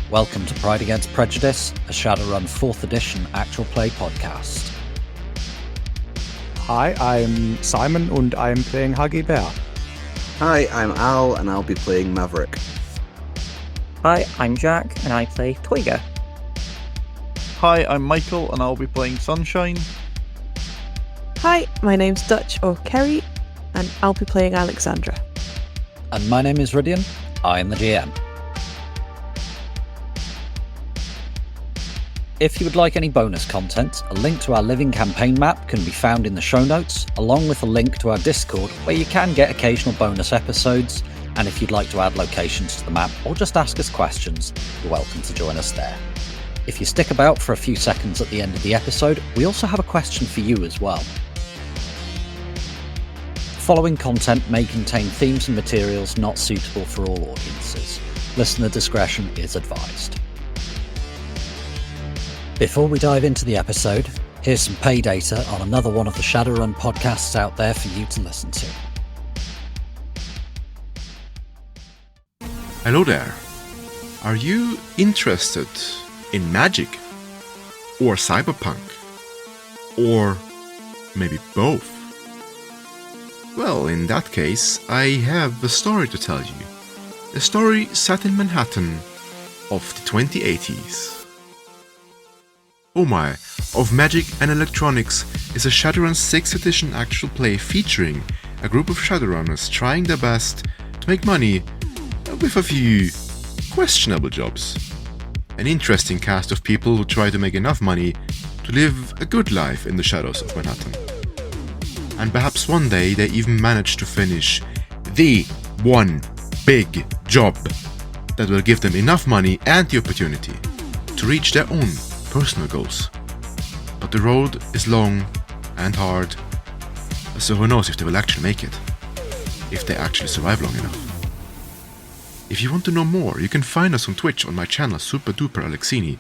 Welcome to Pride Against Prejudice, a Shadowrun 4th edition actual play podcast. Hi, I'm Simon and I'm playing Huggy Bear. Hi, I'm Al and I'll be playing Maverick. Hi, I'm Jack and I play Toyger. Hi, I'm Michael and I'll be playing Sunshine. Hi, my name's Dutch or Kerry and I'll be playing Alexandra. And my name is Rhydian, I am the GM. If you would like any bonus content, a link to our living campaign map can be found in the show notes, along with a link to our Discord where you can get occasional bonus episodes, and if you'd like to add locations to the map or just ask us questions, you're welcome to join us there. If you stick about for a few seconds at the end of the episode, we also have a question for you as well. Following content may contain themes and materials not suitable for all audiences. Listener discretion is advised. Before we dive into the episode, here's some pay data on another one of the Shadowrun podcasts out there for you to listen to. Hello there. Are you interested in magic? Or cyberpunk? Or maybe both? Well, in that case, I have a story to tell you. A story set in Manhattan of the 2080s. Oh My, of Magic and Electronics is a Shadowrun 6th edition actual play featuring a group of Shadowrunners trying their best to make money with a few questionable jobs. An interesting cast of people who try to make enough money to live a good life in the shadows of Manhattan. And perhaps one day they even manage to finish the one big job that will give them enough money and the opportunity to reach their own personal goals. But the road is long and hard, so who knows if they will actually make it, if they actually survive long enough. If you want to know more, you can find us on Twitch on my channel Super Duper Alexini,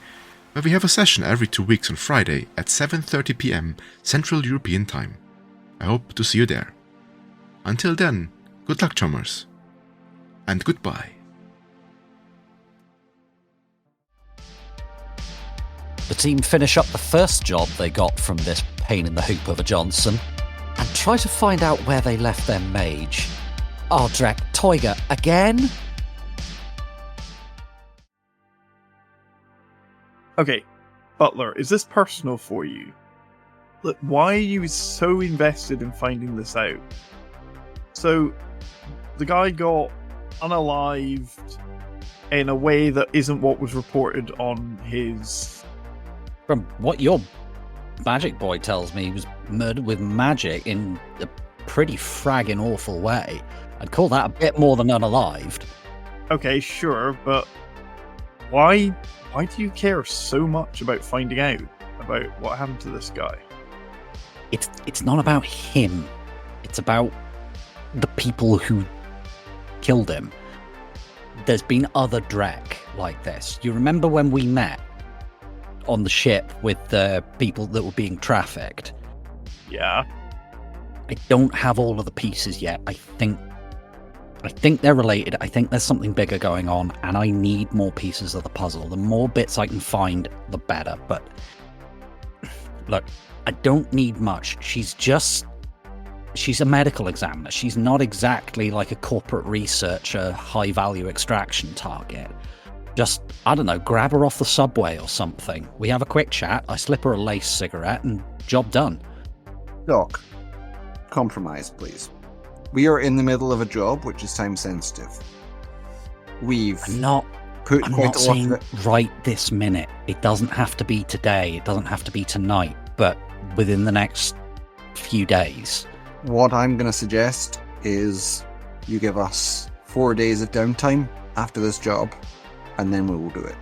where we have a session every 2 weeks on Friday at 7:30 PM Central European Time. I hope to see you there. Until then, good luck, chummers, and goodbye. The team finish up the first job they got from this pain in the hoop of a Johnson and try to find out where they left their mage. Oh, Drek Toyger again? Okay, Butler, is this personal for you? Look, why are you so invested in finding this out? So, the guy got unalived in a way that isn't what was reported on his... From what your magic boy tells me, he was murdered with magic in a pretty fragging awful way. I'd call that a bit more than unalived. Okay, sure, but why do you care so much about finding out about what happened to this guy? It's not about him. It's about the people who killed him. There's been other Drek like this. You remember when we met on the ship with the people that were being trafficked? Yeah. I don't have all of the pieces yet. I think they're related. I think there's something bigger going on, and I need more pieces of the puzzle. The more bits I can find, the better. But look, I don't need much. She's a medical examiner. She's not exactly like a corporate researcher, high-value extraction target. Just, I don't know, grab her off the subway or something. We have a quick chat, I slip her a lace cigarette, and job done. Doc, compromise, please. We are in the middle of a job which is time sensitive. We've I'm not put quite a lot saying of it. right this minute. It doesn't have to be today. It doesn't have to be tonight. But within the next few days. What I'm going to suggest is you give us 4 days of downtime after this job, and then we will do it.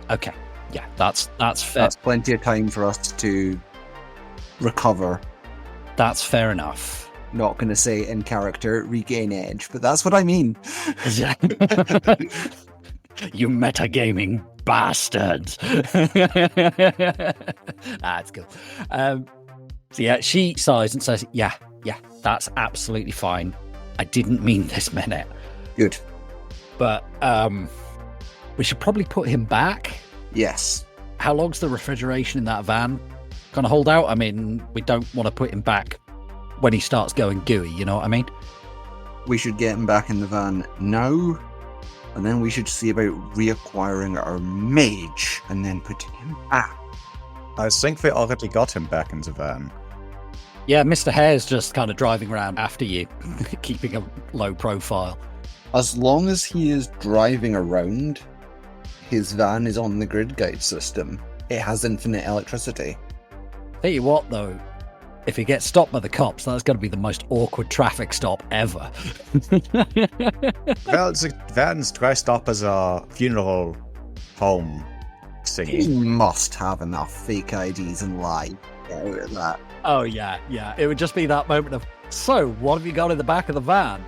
Okay, yeah, that's fair. That's plenty of time for us to recover. That's fair enough. Not going to say in character regain edge, but that's what I mean. You metagaming bastards. That's cool. So yeah, she sighs and says, yeah, that's absolutely fine. I didn't mean this minute. Good. But We should probably put him back. Yes. How long's the refrigeration in that van gonna hold out? I mean, we don't want to put him back when he starts going gooey, you know what I mean? We should get him back in the van now, and then we should see about reacquiring our mage, and then putting him back. I think we already got him back in the van. Yeah, Mr. Hare's just kind of driving around after you, keeping a low profile. As long as he is driving around, his van is on the grid guide system. It has infinite electricity. Tell you what, though, if he gets stopped by the cops, that's going to be the most awkward traffic stop ever. Well, the van's dressed up as a funeral home He thingy. must have enough fake IDs and lie. Get out of that. Oh, yeah. It would just be that moment of, so, what have you got in the back of the van?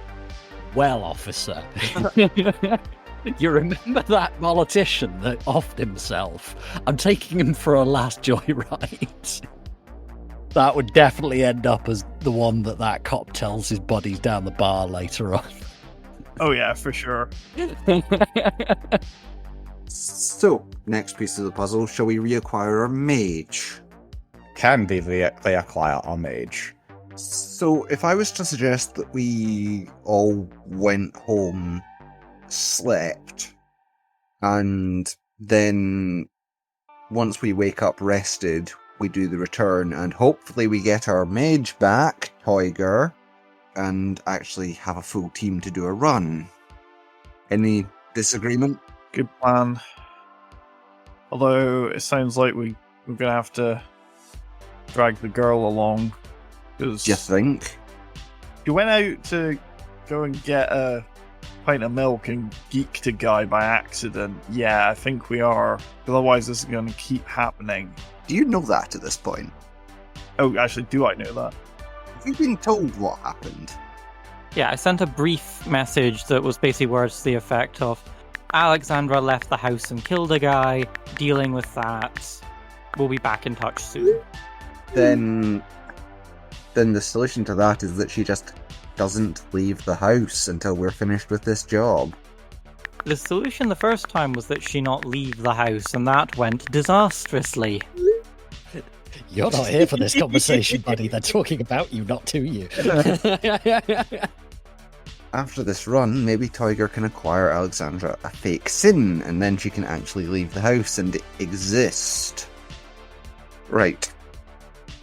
Well, officer. You remember that politician that offed himself? I'm taking him for a last joyride. That would definitely end up as the one that cop tells his buddies down the bar later on. Oh yeah, for sure. So, next piece of the puzzle, shall we reacquire our mage? Can be reacquire our mage. So, if I was to suggest that we all went home, slept, and then once we wake up rested, we do the return, and hopefully we get our mage back, Toyger, and actually have a full team to do a run. Any disagreement? Good plan. Although it sounds like we're gonna have to drag the girl along. Because Do you think? you went out to go and get a pint of milk and geeked a guy by accident. Yeah, I think we are. Otherwise, this is going to keep happening. Do you know that at this point? Oh, actually, do I know that? Have you been told what happened? Yeah, I sent a brief message that was basically words to the effect of Alexandra left the house and killed a guy, dealing with that. We'll be back in touch soon. Then the solution to that is that she just doesn't leave the house until we're finished with this job. The solution the first time was that she not leave the house, and that went disastrously. You're not here for this conversation, buddy. They're talking about you, not to you. After this run, maybe Toyger can acquire Alexandra a fake SIN, and then she can actually leave the house and exist. Right.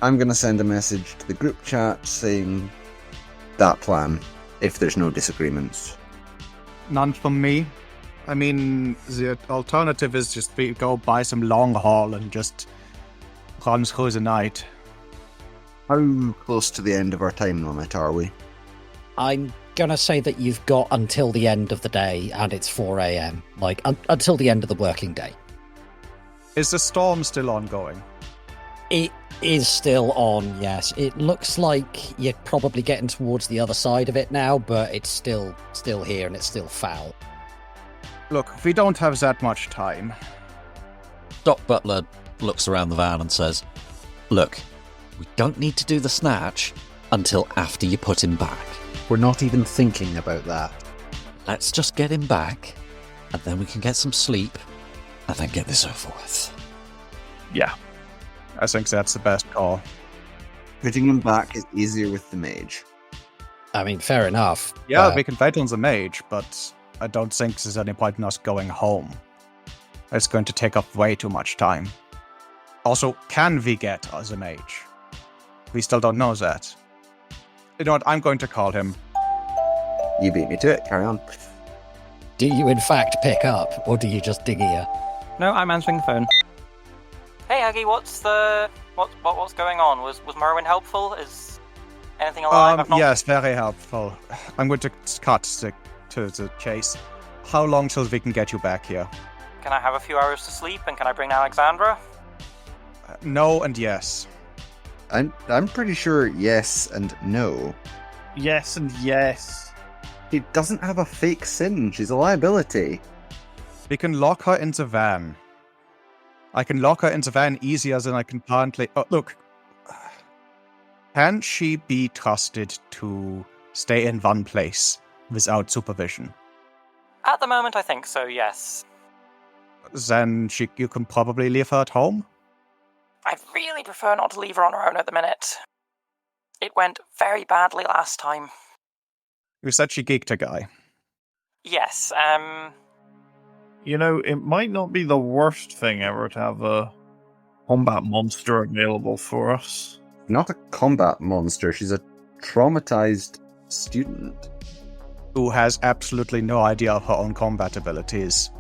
I'm going to send a message to the group chat saying that plan, if there's no disagreements. None from me. I mean, the alternative is just we go buy some long haul and just run through the night. How close to the end of our time limit are we? I'm gonna say that you've got until the end of the day, and it's 4 a.m. Like, until the end of the working day. Is the storm still ongoing? It is still on, yes. It looks like you're probably getting towards the other side of it now, but it's still here and it's still foul. Look, we don't have that much time. Doc Butler looks around the van and says, "Look, we don't need to do the snatch until after you put him back. We're not even thinking about that. Let's just get him back, and then we can get some sleep, and then get this over with." Yeah. I think that's the best call. Putting him back is easier with the mage. I mean, fair enough. Yeah, but we can fight on the mage, but I don't think there's any point in us going home. It's going to take up way too much time. Also, can we get the mage? We still don't know that. You know what, I'm going to call him. You beat me to it, carry on. do you in fact pick up, or do you just ding ear? No, I'm answering the phone. Hey, Aggie, what's going on? Was Merwin helpful? Is anything alive? I've not- Yes, very helpful. I'm going to cut to the chase. How long till we can get you back here? Can I have a few hours to sleep, and can I bring Alexandra? No and yes. I'm pretty sure yes and no. Yes and yes. He doesn't have a fake SIN. She's a liability. We can lock her in the van. I can lock her in the van easier than I can currently... Oh, look. Can she be trusted to stay in one place without supervision? At the moment, I think so, yes. Then you can probably leave her at home? I'd really prefer not to leave her on her own at the minute. It went very badly last time. You said she geeked a guy. Yes, You know, it might not be the worst thing ever to have a combat monster available for us. Not a combat monster, she's a traumatized student. Who has absolutely no idea of her own combat abilities.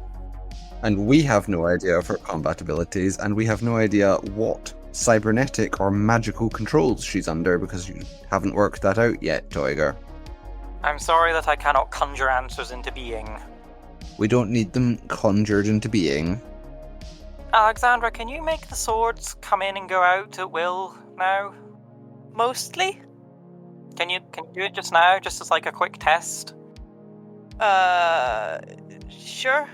And we have no idea of her combat abilities, and we have no idea what cybernetic or magical controls she's under, because you haven't worked that out yet, Toyger. I'm sorry that I cannot conjure answers into being. We don't need them conjured into being. Alexandra, can you make the swords come in and go out at will now? Mostly? Can you do it just now, just as like a quick test? Sure.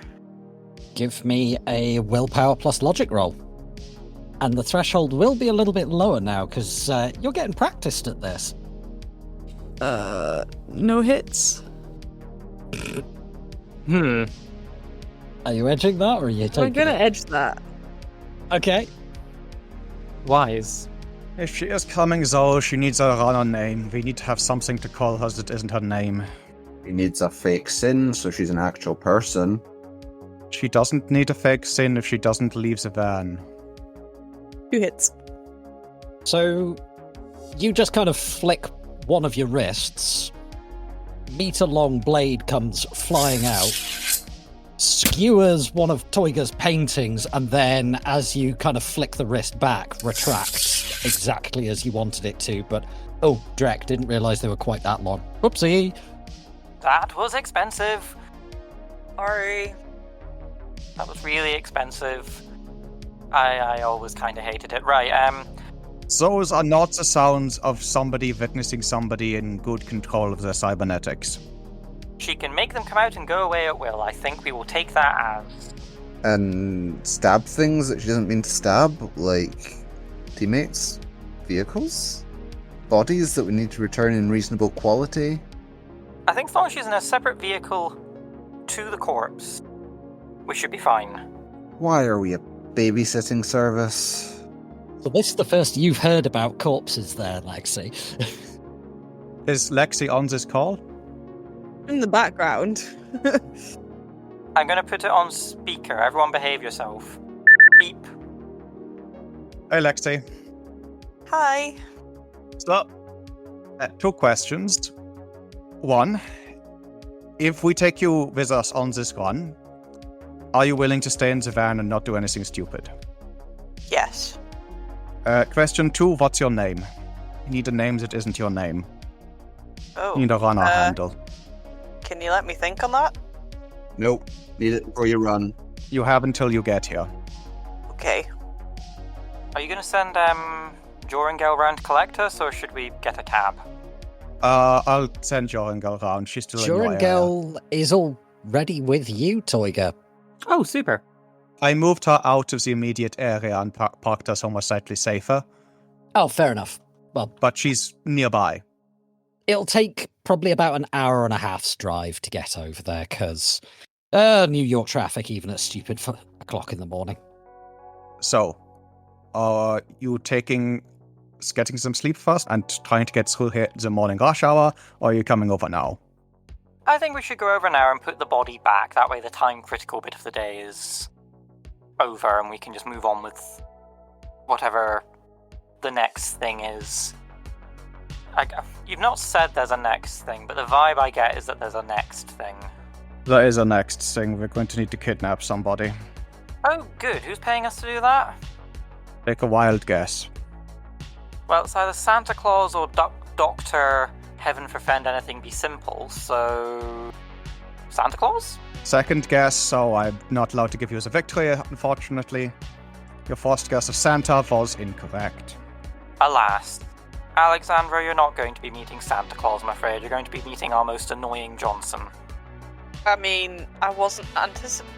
Give me a willpower plus logic roll. And the threshold will be a little bit lower now, because you're getting practiced at this. No hits. Are you edging that, or are you taking I'm gonna it? edge that. Okay. Wise. If she is coming though, she needs a runner name. We need to have something to call her that isn't her name. She needs a fake sin, so she's an actual person. She doesn't need a fake sin if she doesn't leave the van. 2 hits. So, you just kind of flick one of your wrists. Meter-long blade comes flying out, skewers one of Toyger's paintings, and then, as you kind of flick the wrist back, retracts exactly as you wanted it to. But, oh, Drek, didn't realise they were quite that long. Oopsie. That was expensive. Sorry. That was really expensive. I always kind of hated it. Right, Those are not the sounds of somebody witnessing somebody in good control of their cybernetics. she can make them come out and go away at will. I think we will take that as... And stab things that she doesn't mean to stab, like teammates, vehicles, bodies that we need to return in reasonable quality. I think as long as she's in a separate vehicle to the corpse, we should be fine. Why are we a babysitting service? So this is the first you've heard about corpses there, Lexi. Is Lexi on this call? In the background. I'm going to put it on speaker. Everyone behave yourself. Beep. Hey, Lexi. Hi. Stop. 2 questions. 1, if we take you with us on this run, are you willing to stay in the van and not do anything stupid? Yes. Question 2, what's your name? You need a name that isn't your name. Oh. You need a runner handle. Can you let me think on that? Nope. Need it before you run. You have until you get here. Okay. Are you going to send Jorangel round to collect us, or should we get a cab? I'll send Jorangel around. She's still in your area. Jorangel is already with you, Toyger. Oh, super. I moved her out of the immediate area and parked her somewhere slightly safer, Oh, fair enough. Well, but she's nearby. it'll take probably about an hour and a half's drive to get over there, because New York traffic, even at stupid o'clock in the morning. So, are you getting some sleep first and trying to get through here the morning rush hour, or are you coming over now? I think we should go over now and put the body back. That way the time-critical bit of the day is over, and we can just move on with whatever the next thing is. You've not said there's a next thing, but the vibe I get is that there's a next thing. There is a next thing. We're going to need to kidnap somebody. Oh, good. Who's paying us to do that? Take a wild guess. Well, it's either Santa Claus or Doctor Heaven Forfend Anything Be Simple, so... Santa Claus? Second guess, so I'm not allowed to give you the victory, unfortunately. Your first guess of Santa was incorrect. Alas. Alexandra, you're not going to be meeting Santa Claus, I'm afraid. You're going to be meeting our most annoying Johnson. I mean, I wasn't anticipating.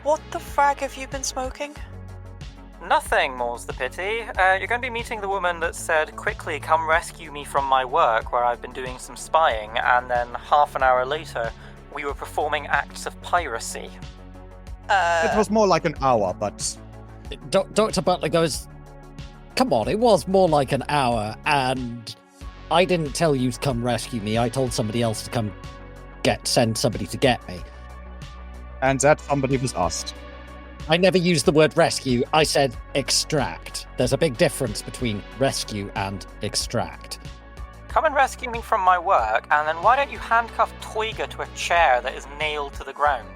What the frag have you been smoking? Nothing, more's the pity. You're going to be meeting the woman that said, quickly come rescue me from my work where I've been doing some spying, and then half an hour later, we were performing acts of piracy. It was more like an hour, but Dr. Butler goes, come on, it was more like an hour, and I didn't tell you to come rescue me. I told somebody else to come send somebody to get me. and that somebody was asked. I never used the word rescue. I said extract. There's a big difference between rescue and extract. Come and rescue me from my work, and then why don't you handcuff Toyger to a chair that is nailed to the ground?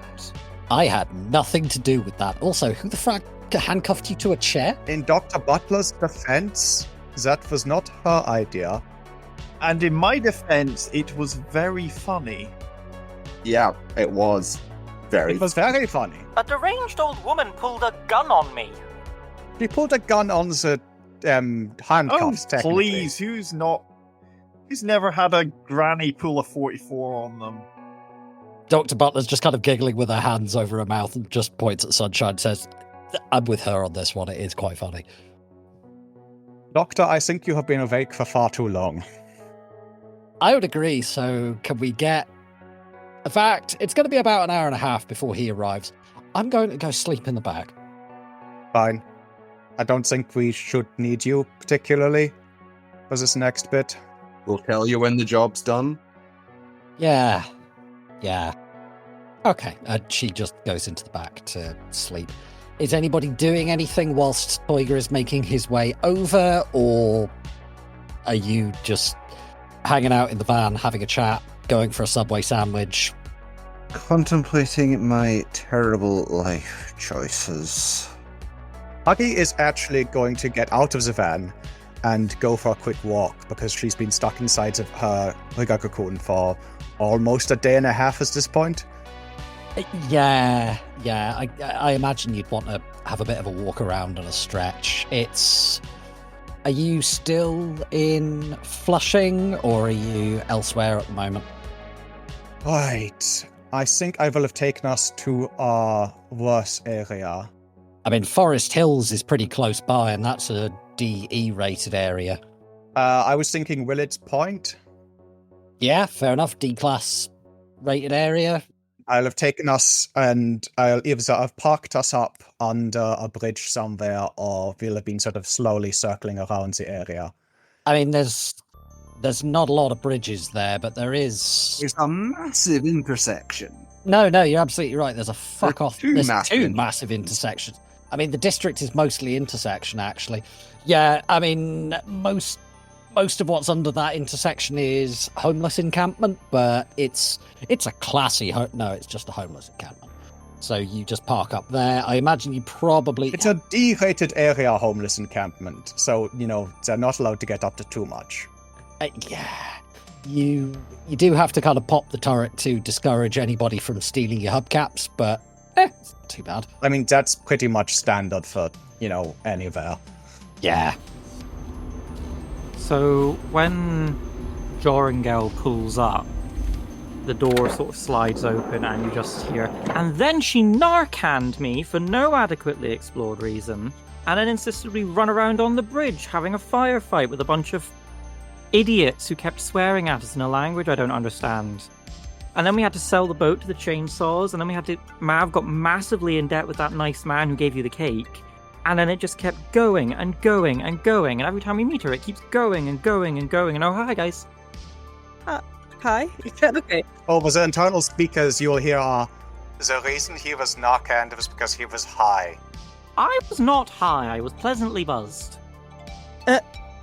I had nothing to do with that. Also, who the frack handcuffed you to a chair? In Dr. Butler's defense, that was not her idea. And in my defense, it was very funny. Yeah, it was very. It was very funny. A deranged old woman pulled a gun on me. She pulled a gun on the handcuffs, Oh, technically. please, who's never had a granny pull a 44 on them? Dr. Butler's just kind of giggling with her hands over her mouth and just points at Sunshine and says, I'm with her on this one. It is quite funny. Doctor, I think you have been awake for far too long. I would agree. So can we get... In fact, it's going to be about an hour and a half before he arrives. I'm going to go sleep in the back. Fine. I don't think we should need you particularly for this next bit. We'll tell you when the job's done. Yeah. Okay, she just goes into the back to sleep. Is anybody doing anything whilst Toyger is making his way over, or are you just hanging out in the van, having a chat, going for a Subway sandwich? Contemplating my terrible life choices. Huggy is actually going to get out of the van and go for a quick walk because she's been stuck inside of her Rigger cocoon for almost a day and a half at this point. Yeah. I imagine you'd want to have a bit of a walk around and a stretch. Are you still in Flushing, or are you elsewhere at the moment? Right. I think I will have taken us to our worst area. I mean, Forest Hills is pretty close by, and that's a DE rated area. I was thinking Willits Point. Yeah, fair enough. D-class rated area. I'll have taken us, and I'll either have parked us up under a bridge somewhere, or we'll have been sort of slowly circling around the area. I mean, there's not a lot of bridges there, but there is... There's a massive intersection. No, you're absolutely right. There's a There's two massive massive intersections. I mean, the district is mostly intersection, actually. Yeah, I mean, most of what's under that intersection is homeless encampment, but it's a classy... No, it's just a homeless encampment. So you just park up there. I imagine you probably... It's a D-rated area homeless encampment, so, they're not allowed to get up to too much. Yeah. You do have to kind of pop the turret to discourage anybody from stealing your hubcaps, but it's not too bad. I mean, that's pretty much standard for, anywhere. Yeah. So when Jorringel pulls up, the door sort of slides open and you just hear, and then she Narcanned me for no adequately explored reason, and then insisted we run around on the bridge having a firefight with a bunch of idiots who kept swearing at us in a language I don't understand. And then we had to sell the boat to the chainsaws, and then Mav got massively in debt with that nice man who gave you the cake. And then it just kept going and going and going, and every time we meet her, it keeps going and going and going. And oh, hi, guys. Hi. Okay. Over the internal speakers, you'll hear, the reason he was Narcanned was because he was high. I was not high, I was pleasantly buzzed.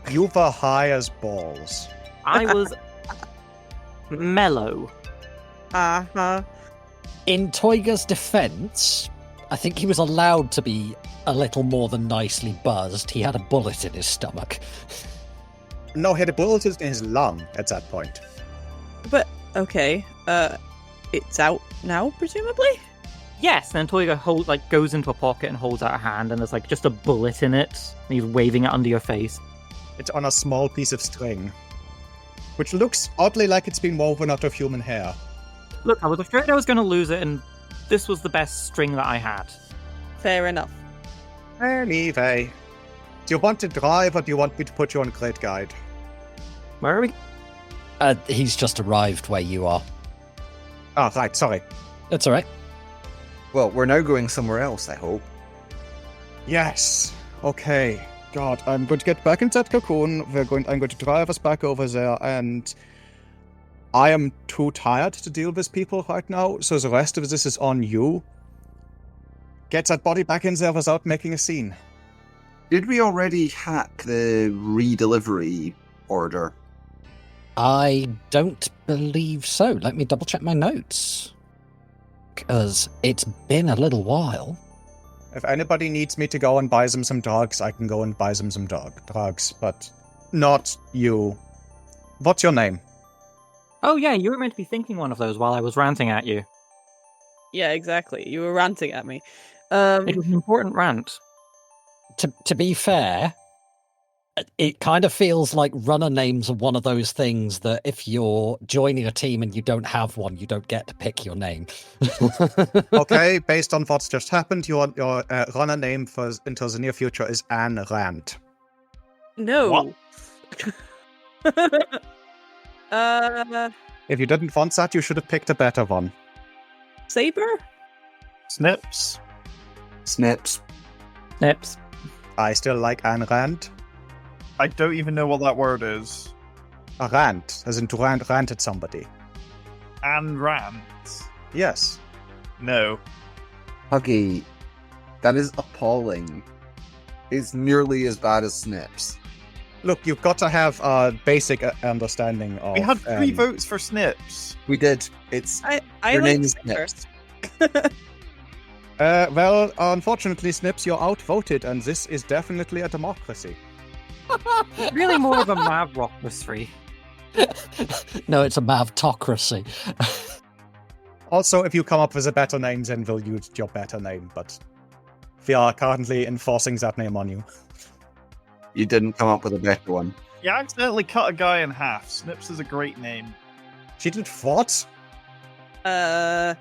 You were high as balls. I was mellow. Uh-huh. In Toyger's defense, I think he was allowed to be a little more than nicely buzzed. He had a bullet in his stomach. No, he had a bullet in his lung at that point. But, okay, it's out now, presumably? Yes, and then Toyger goes into a pocket and holds out a hand, and there's just a bullet in it, and he's waving it under your face. It's on a small piece of string, which looks oddly like it's been woven out of human hair. Look, I was afraid I was going to lose it, and this was the best string that I had. Fair enough. Anyway, do you want to drive, or do you want me to put you on Grid Guide? Where are we? He's just arrived where you are. Oh, right, sorry. That's all right. Well, we're now going somewhere else, I hope. Yes. Okay. God, I'm going to get back into that cocoon. I'm going to drive us back over there, and I am too tired to deal with people right now, so the rest of this is on you. Get that body back in there without making a scene. Did we already hack the redelivery order? I don't believe so. Let me double check my notes. Because it's been a little while. If anybody needs me to go and buy them some drugs, I can go and buy them some drugs, but not you. What's your name? Oh yeah, you were meant to be thinking one of those while I was ranting at you. Yeah, exactly. You were ranting at me. It was an important rant. To be fair, it kind of feels like runner names are one of those things that if you're joining a team and you don't have one, you don't get to pick your name. Okay, based on what's just happened, your runner name for until the near future is Anne Rand. No. If you didn't want that, you should have picked a better one. Saber? Snips. Snips. Nips. I still like Anne Rand. I don't even know what that word is. A rant, as in to rant at somebody. And rant. Yes. No. Huggy, that is appalling. It's nearly as bad as Snips. Look, you've got to have a basic understanding of... We had 3 votes for Snips. We did. It's I your like name is Saber. Snips. well, unfortunately, Snips, you're outvoted, and this is definitely a democracy. Really more of a mavrocracy. No, it's a mavtocracy. Also, if you come up with a better name, then we'll use your better name, but we are currently enforcing that name on you. You didn't come up with a better one. You accidentally cut a guy in half. Snips is a great name. She did what? Okay,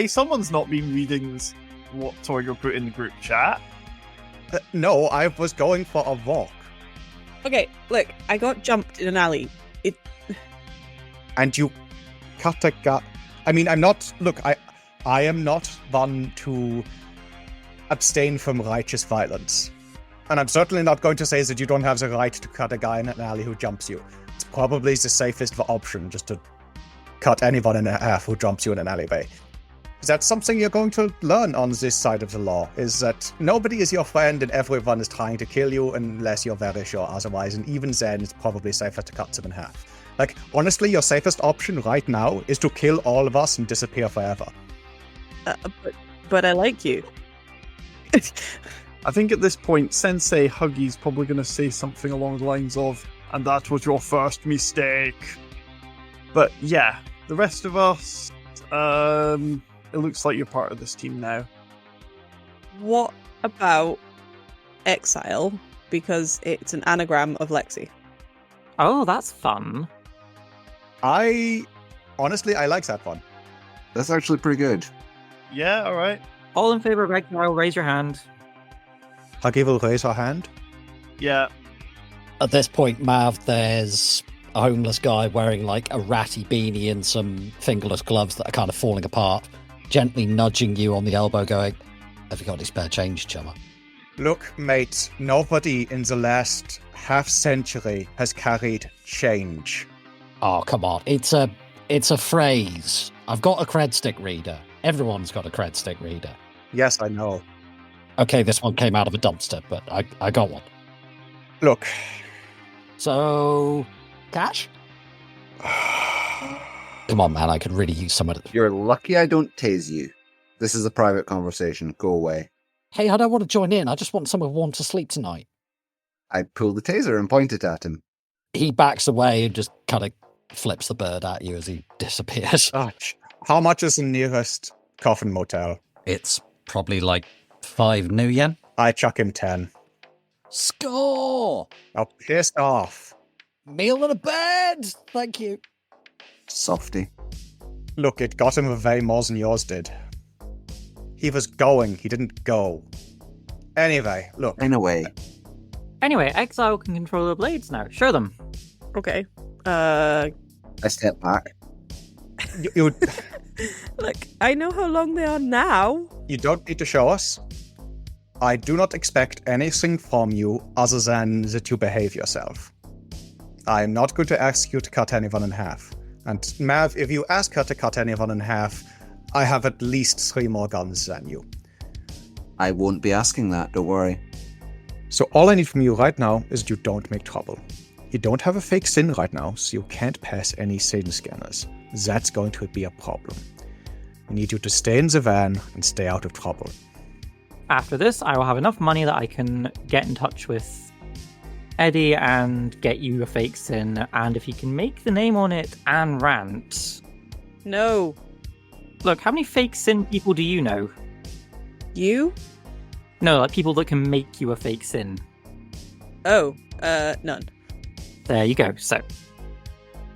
someone's not been reading what Toyger put in the group chat. No, I was going for a walk. Okay, look, I got jumped in an alley. And you cut a guy... I mean, I'm not... Look, I am not one to abstain from righteous violence. And I'm certainly not going to say that you don't have the right to cut a guy in an alley who jumps you. It's probably the safest option, just to cut anyone in half who jumps you in an alleyway. That's something you're going to learn on this side of the law, is that nobody is your friend and everyone is trying to kill you unless you're very sure otherwise, and even then it's probably safer to cut them in half. Like, honestly, your safest option right now is to kill all of us and disappear forever. But I like you. I think at this point, Sensei Huggy's probably going to say something along the lines of, "And that was your first mistake." But yeah, the rest of us, it looks like you're part of this team now. What about Exile? Because it's an anagram of Lexi. Oh, that's fun. Honestly, I like that one. That's actually pretty good. Yeah, alright. All in favor of Exile, raise your hand. Huggy will raise her hand. Yeah. At this point, Mav, there's a homeless guy wearing like a ratty beanie and some fingerless gloves that are kind of falling apart, gently nudging you on the elbow going, "Have you got any spare change, chummer?" Look, mate, nobody in the last half century has carried change. Oh, come on. It's a phrase. I've got a cred stick reader. Everyone's got a cred stick reader. Yes, I know. Okay, this one came out of a dumpster, but I got one. Look. So, cash? Come on, man, I could really use some of it. You're lucky I don't tase you. This is a private conversation. Go away. Hey, I don't want to join in. I just want somewhere warm to sleep tonight. I pull the taser and point it at him. He backs away and just kind of flips the bird at you as he disappears. How much is the nearest coffin motel? It's probably like 5 new yen. I chuck him 10. Score! Oh, pissed off. Meal and a bed! Thank you. Softy. Look, it got him way more than yours did. He was going, he didn't go. Anyway, look. Anyway. Anyway, Exile can control the blades now. Show them. Okay. I step back. You Look, I know how long they are now. You don't need to show us. I do not expect anything from you other than that you behave yourself. I am not going to ask you to cut anyone in half. And Mav, if you ask her to cut anyone in half, I have at least 3 more guns than you. I won't be asking that, don't worry. So all I need from you right now is you don't make trouble. You don't have a fake SYN right now, so you can't pass any SYN scanners. That's going to be a problem. I need you to stay in the van and stay out of trouble. After this, I will have enough money that I can get in touch with Eddie and get you a fake SYN, and if he can make the name on it and rant. No. Look, how many fake SYN people do you know? You? No, like people that can make you a fake SYN. Oh, none. There you go. So.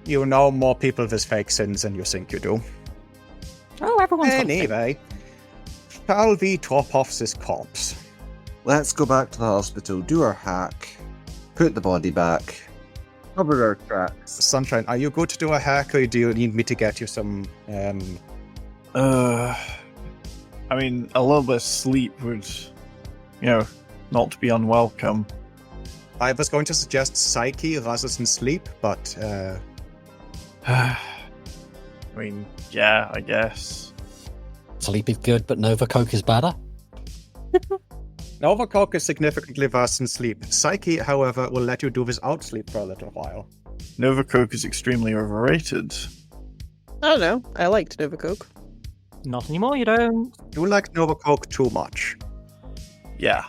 You know more people with fake SYNs than you think you do. Oh, everyone's got a fake. Anyway, shall we drop off this corpse? Let's go back to the hospital, do our hack, put the body back, cover our tracks. Sunshine, are you good to do a hack, or do you need me to get you some, I mean, a little bit of sleep would, not be unwelcome. I was going to suggest psyche rather than sleep, but, I mean, yeah, I guess. Sleep is good, but Nova Coke is better. Nova Coke is significantly worse than sleep. Psyche, however, will let you do without sleep for a little while. Nova Coke is extremely overrated. I don't know. I liked Nova Coke. Not anymore, you don't. You like Nova Coke too much. Yeah.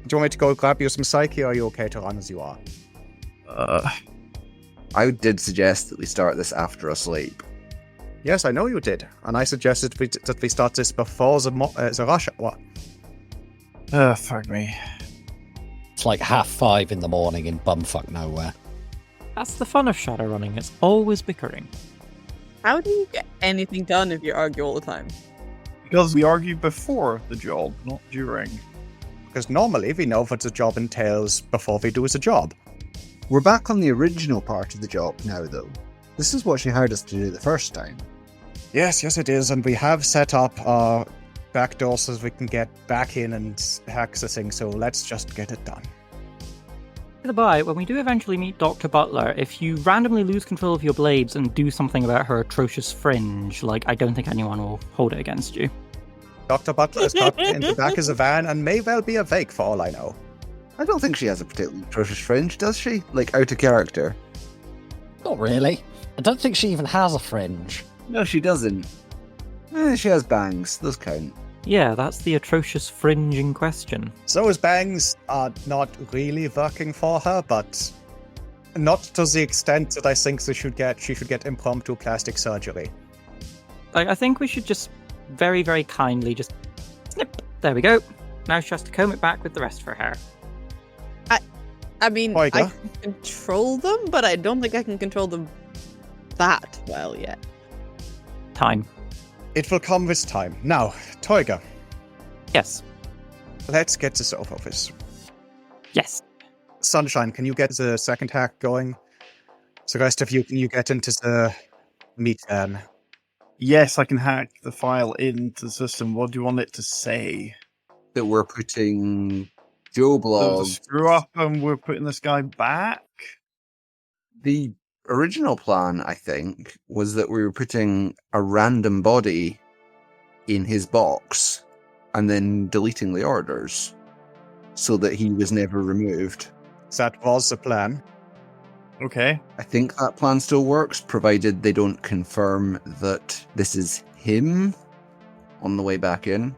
Do you want me to go grab you some psyche, or are you okay to run as you are? I did suggest that we start this after asleep. Yes, I know you did, and I suggested that we start this before the rush hour. Fuck me. It's like 5:30 in the morning in bumfuck nowhere. That's the fun of Shadowrunning. It's always bickering. How do you get anything done if you argue all the time? Because we argue before the job, not during. Because normally we know what the job entails before we do the job. We're back on the original part of the job now, though. This is what she hired us to do the first time. Yes, it is, and we have set up our back door so we can get back in and hack the thing, so let's just get it done. By the by, when we do eventually meet Dr. Butler, if you randomly lose control of your blades and do something about her atrocious fringe, I don't think anyone will hold it against you. Dr. Butler is parked in the back of the van and may well be awake for all I know. I don't think she has a particularly atrocious fringe, does she? Like, out of character. Not really. I don't think she even has a fringe. No, she doesn't. She has bangs. Those count. Yeah, that's the atrocious fringe in question. Those bangs are not really working for her, but not to the extent that I think she should get impromptu plastic surgery. I think we should just very, very kindly just snip. There we go. Now she has to comb it back with the rest of her hair. I mean, Toyger? I can control them, but I don't think I can control them that well yet. Time. It will come with time. Now, Toyger, Yes. let's get this over with. Yes. Sunshine, can you get the second hack going? The rest of you, can you get into the meat van? Yes, I can hack the file into the system. What do you want it to say? That we're putting Joe The Blog. screw up and we're putting this guy back? The original plan, I think, was that we were putting a random body in his box and then deleting the orders so that he was never removed. That was the plan. Okay. I think that plan still works, provided they don't confirm that this is him on the way back in.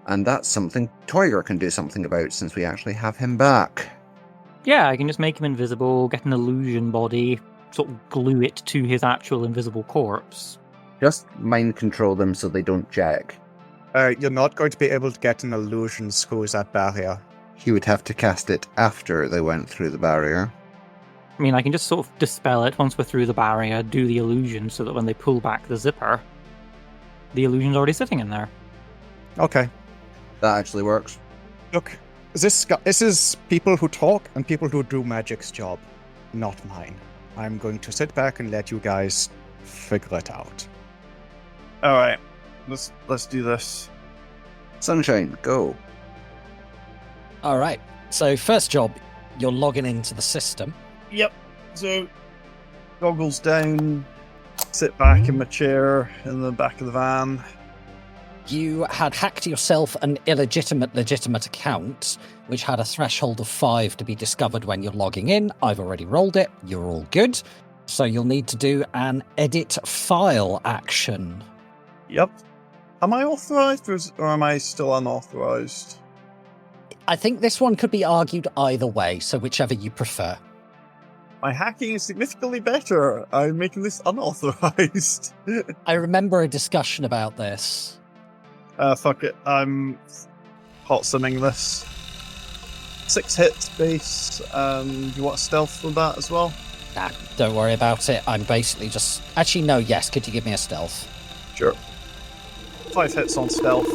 And that's something Toyger can do something about, since we actually have him back. Yeah, I can just make him invisible, get an illusion body, sort of glue it to his actual invisible corpse. Just mind control them so they don't jack. You're not going to be able to get an illusion through that barrier. He would have to cast it after they went through the barrier. I mean, I can just sort of dispel it once we're through the barrier, do the illusion so that when they pull back the zipper, the illusion's already sitting in there. Okay. That actually works. Look, this is people who talk and people who do magic's job, not mine. I'm going to sit back and let you guys figure it out. All right, let's do this. Sunshine, go. All right. So first job, you're logging into the system. Yep. So, goggles down, sit back in my chair in the back of the van. You had hacked yourself an illegitimate legitimate account, which had a threshold of 5 to be discovered when you're logging in. I've already rolled it. You're all good. So you'll need to do an edit file action. Yep. Am I authorized or am I still unauthorized? I think this one could be argued either way, so whichever you prefer. My hacking is significantly better. I'm making this unauthorized. I remember a discussion about this. Fuck it. I'm hot simming this. 6 hits base. You want stealth with that as well? Nah, don't worry about it. I'm basically just... Actually, no, yes. Could you give me a stealth? Sure. 5 hits on stealth.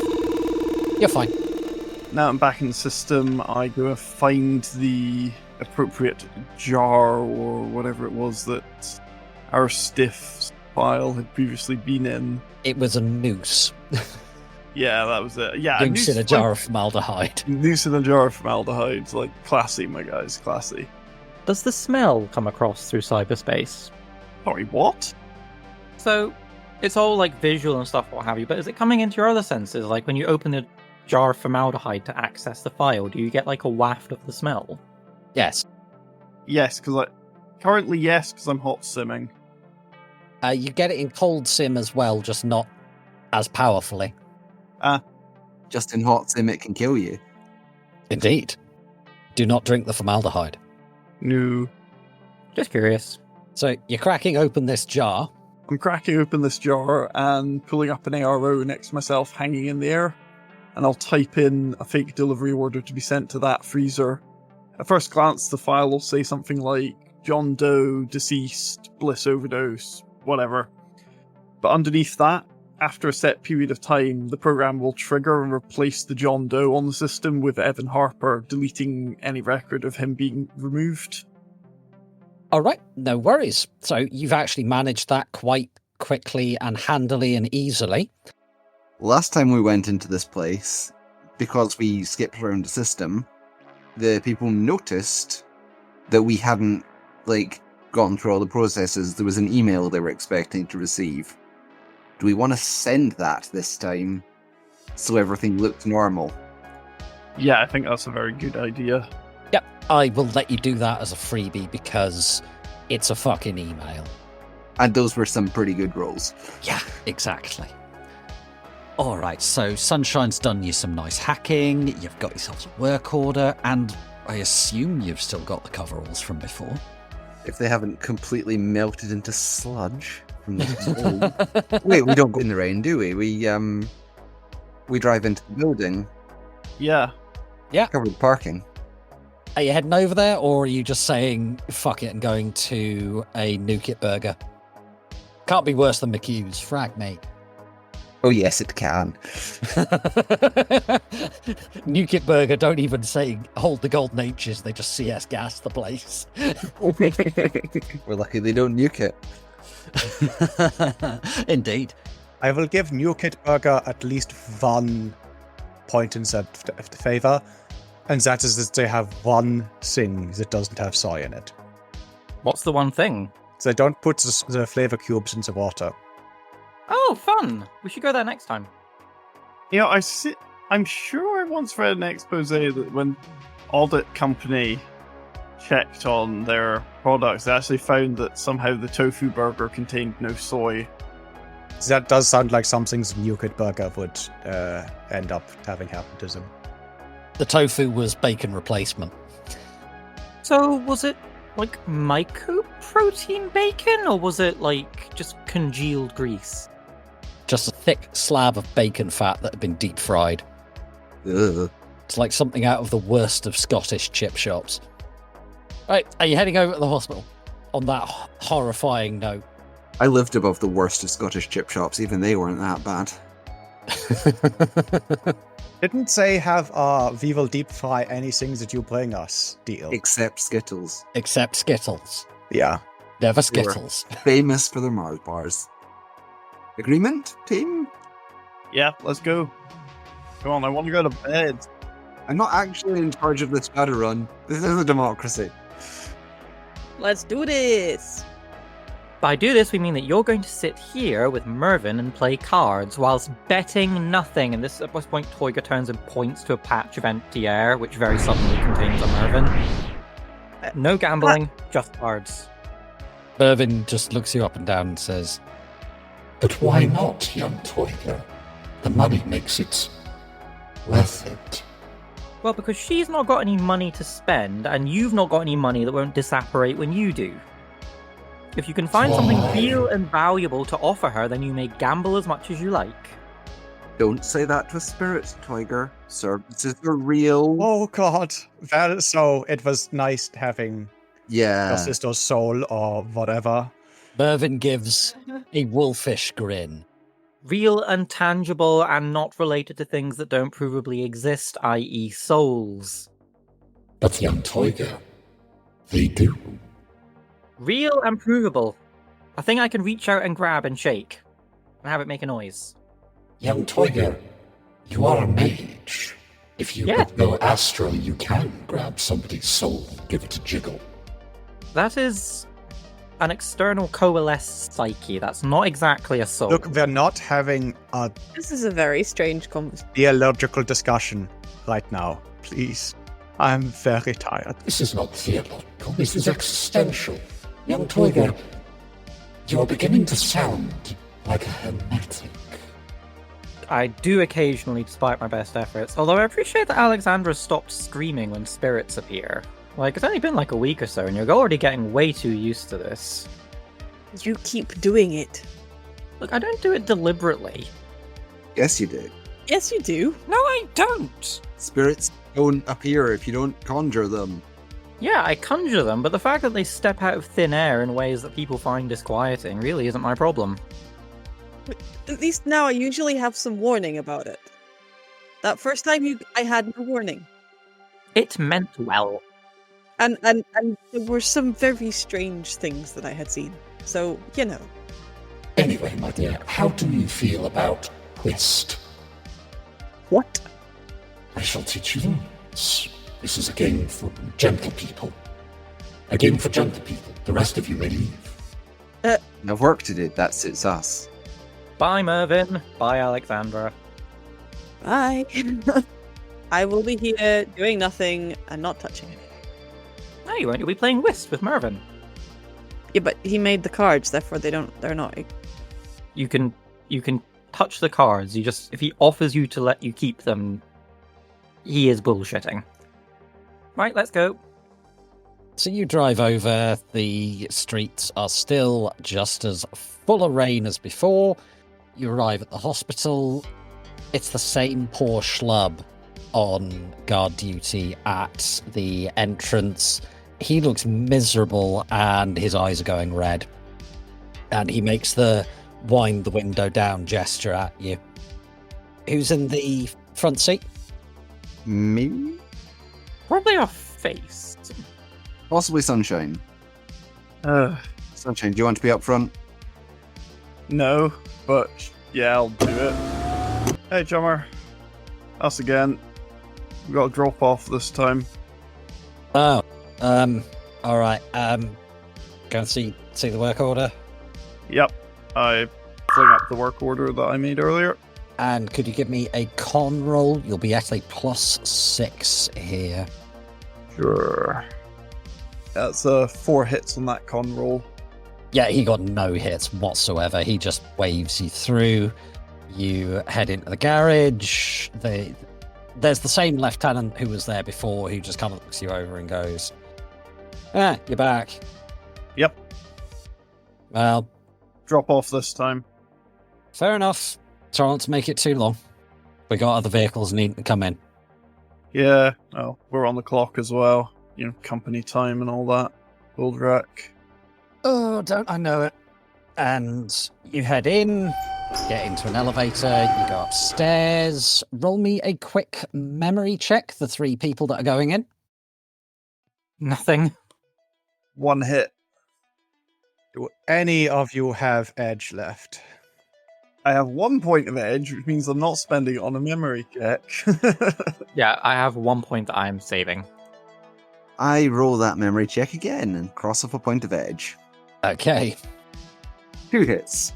You're fine. Now I'm back in the system. I go find the appropriate jar or whatever it was that our stiff file had previously been in. It was a noose. Yeah, that was it. Yeah, Noose in a jar of formaldehyde. Noose in a jar of formaldehyde. Like, classy, my guys, classy. Does the smell come across through cyberspace? Sorry, what? So, it's all like visual and stuff, what have you, but is it coming into your other senses? Like when you open the jar of formaldehyde to access the file, do you get like a waft of the smell? Yes. Yes, because currently yes, because I'm hot simming. You get it in cold sim as well, just not as powerfully. Just in hot sim, it can kill you. Indeed. Do not drink the formaldehyde. No. Just curious. So you're cracking open this jar. I'm cracking open this jar and pulling up an ARO next to myself hanging in the air. And I'll type in a fake delivery order to be sent to that freezer. At first glance, the file will say something like John Doe, deceased, bliss overdose, whatever. But underneath that, after a set period of time, the program will trigger and replace the John Doe on the system with Evan Harper, deleting any record of him being removed. All right, no worries. So you've actually managed that quite quickly and handily and easily. Last time we went into this place, because we skipped around the system, the people noticed that we hadn't, gone through all the processes. There was an email they were expecting to receive. Do we want to send that this time so everything looks normal? Yeah, I think that's a very good idea. Yep, I will let you do that as a freebie because it's a fucking email. And those were some pretty good rolls. Yeah, exactly. All right, so Sunshine's done you some nice hacking, you've got yourself a work order, and I assume you've still got the coveralls from before. If they haven't completely melted into sludge from the cold. Wait, we don't go in the rain, do we? We drive into the building. Yeah. Covered parking. Are you heading over there, or are you just saying fuck it and going to a Nuke It burger? Can't be worse than McHugh's, frag mate. Oh yes, it can. Nuke It burger don't even say hold the golden H's, they just CS gas the place. We're lucky they don't nuke it. Indeed. I will give Nuke It Burger at least 1 point in favor, and that is that they have one thing that doesn't have soy in it. What's the one thing? They don't put the flavor cubes into water. Oh, fun! We should go there next time. You know, I'm sure I once read an expose that when Audit Company checked on their products, they actually found that somehow the tofu burger contained no soy. That does sound like something the Nuke It Burger would end up having happen to them. The tofu was bacon replacement. So, was it like mycoprotein bacon, or was it like just congealed grease? Just a thick slab of bacon fat that had been deep fried. Ugh. It's like something out of the worst of Scottish chip shops. Right, are you heading over to the hospital? On that horrifying note. I lived above the worst of Scottish chip shops, even they weren't that bad. Didn't they have we will deep fry anything that you bring us deal? Except Skittles. Except Skittles. Yeah. Never Skittles. Famous for their Mars bars. Agreement, team? Yeah, let's go. Come on, I want to go to bed. I'm not actually in charge of this battle run. This is a democracy. Let's do this! By do this, we mean that you're going to sit here with Mervyn and play cards whilst betting nothing. And this, at this point, Toyger turns and points to a patch of empty air, which very suddenly contains a Mervyn. No gambling, just cards. Mervyn just looks you up and down and says, But why not, young Toyger? The money makes it worth it. Well, because she's not got any money to spend, and you've not got any money that won't disapparate when you do. If you can find something real and valuable to offer her, then you may gamble as much as you like. Don't say that to spirits, Toyger. Sir, this is the real... Oh god. Well, so it was nice having Yeah. your sister's soul or whatever. Mervyn gives a wolfish grin. Real and tangible and not related to things that don't provably exist, i.e. souls. But young Toyger, they do. Real and provable. A thing I can reach out and grab and shake. And have it make a noise. Young Toyger, you are a mage. If you could go astral, you can grab somebody's soul and give it a jiggle. That is an external coalesced psyche. That's not exactly a soul. Look, we're not having a This is a very strange conversation. theological discussion right now. Please. I'm very tired. This is not theological, this is existential. Young Toyger, you're beginning to sound like a hermetic. I do occasionally, despite my best efforts. Although I appreciate that Alexandra stopped screaming when spirits appear. Like, it's only been like a week or so, and you're already getting way too used to this. You keep doing it. Look, I don't do it deliberately. Yes, you do. Yes, you do. No, I don't! Spirits don't appear if you don't conjure them. Yeah, I conjure them, but the fact that they step out of thin air in ways that people find disquieting really isn't my problem. At least now I usually have some warning about it. That first time I had no warning. It meant well. And there were some very strange things that I had seen. So, you know. Anyway, my dear, how do you feel about whist? What? I shall teach you the rules. This is a game for gentle people. A game for gentle people. The rest of you may leave. I have work to do. That suits us. Bye, Mervyn. Bye, Alexandra. Bye. I will be here doing nothing and not touching it. No, you won't. You'll be playing whist with Mervyn. Yeah, but he made the cards, therefore they're not. You can touch the cards. If he offers you to let you keep them, he is bullshitting. Right, let's go. So you drive over, the streets are still just as full of rain as before. You arrive at the hospital. It's the same poor schlub on guard duty at the entrance. He looks miserable and his eyes are going red. And he makes the wind the window down gesture at you. Who's in the front seat? Me? Probably our face. Possibly Sunshine. Sunshine, do you want to be up front? No, but yeah, I'll do it. Hey, Chummer. Us again. We got a drop off this time. Oh, alright, go and see the work order. Yep, I fling up the work order that I made earlier. And could you give me a con roll? You'll be at a +6 here. Sure. That's 4 hits on that con roll. Yeah, he got no hits whatsoever. He just waves you through. You head into the garage. There's the same lieutenant who was there before who just kind of looks you over and goes, you're back. Yep. Well, Drop off this time. fair enough. Try not to make it too long. We got other vehicles needing to come in. Yeah, oh, we're on the clock as well. You know, company time and all that. Old rack. Oh, don't I know it. And you head in, get into an elevator, you go upstairs. Roll me a quick memory check, the 3 people that are going in. Nothing. 1 hit. Do any of you have edge left? I have 1 point of edge, which means I'm not spending it on a memory check. Yeah, I have 1 point that I'm saving. I roll that memory check again and cross off a point of edge. Okay. 2 hits.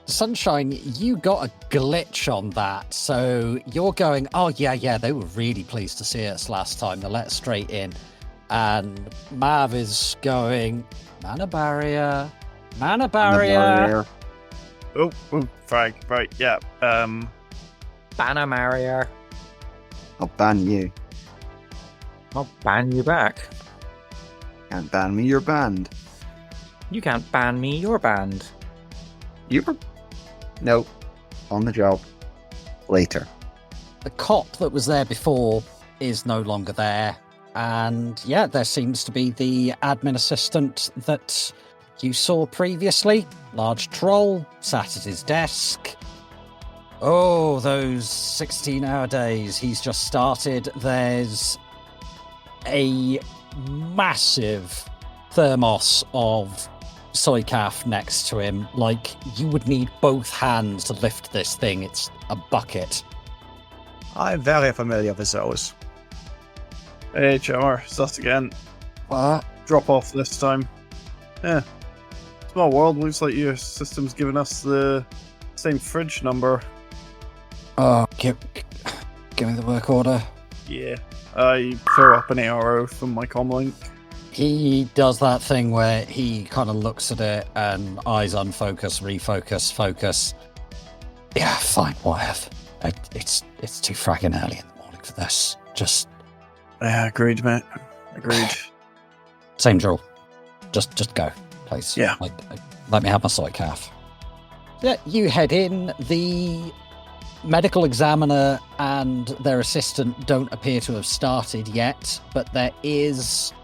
Sunshine, you got a glitch on that, so you're going, oh yeah, they were really pleased to see us last time, they let us straight in. And Mav is going, mana barrier. Oh, frag, right, yeah. Banner Marier. I'll ban you. I'll ban you back. Can't ban me, you're banned. You can't ban me, you're banned. You're... Nope. On the job. Later. The cop that was there before is no longer there. And yeah, there seems to be the admin assistant that you saw previously. Large troll, sat at his desk. Oh, those 16-hour days. He's just started. There's a massive thermos of soy calf next to him. Like, you would need both hands to lift this thing. It's a bucket. I'm very familiar with those. Hey, Chammer, it's us again. What? Drop off this time. Yeah. Small world, looks like your system's giving us the same fridge number. Oh, give me the work order. Yeah. I throw up an arrow from my comlink. He does that thing where he kind of looks at it and eyes unfocus, refocus, focus. Yeah, fine, whatever. It's too fragging early in the morning for this. Just... Yeah, agreed, mate. Agreed. Same drill. Just go, please. Yeah. Let me have my soy calf. Yeah, you head in. The medical examiner and their assistant don't appear to have started yet, but there is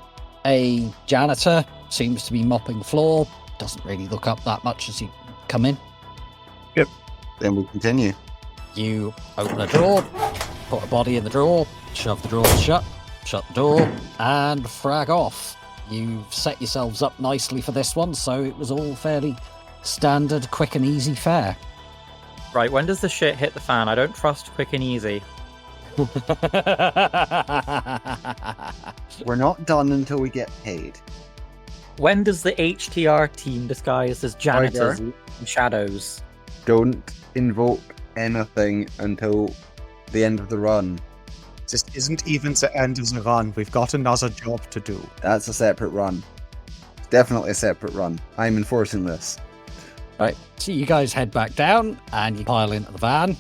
a janitor, seems to be mopping the floor. Doesn't really look up that much as you come in. Yep. Then we continue. You open a drawer, put a body in the drawer, shove the drawer shut the door, and frag off. You've set yourselves up nicely for this one, so it was all fairly standard, quick and easy fare. Right, when does the shit hit the fan? I don't trust quick and easy. We're not done until we get paid. When does the HTR team disguised as janitors Toyger, and shadows? Don't invoke anything until the end of the run. This isn't even the end of the run. We've got another job to do. That's a separate run. Definitely a separate run. I'm enforcing this. Right, so you guys head back down and you pile into the van.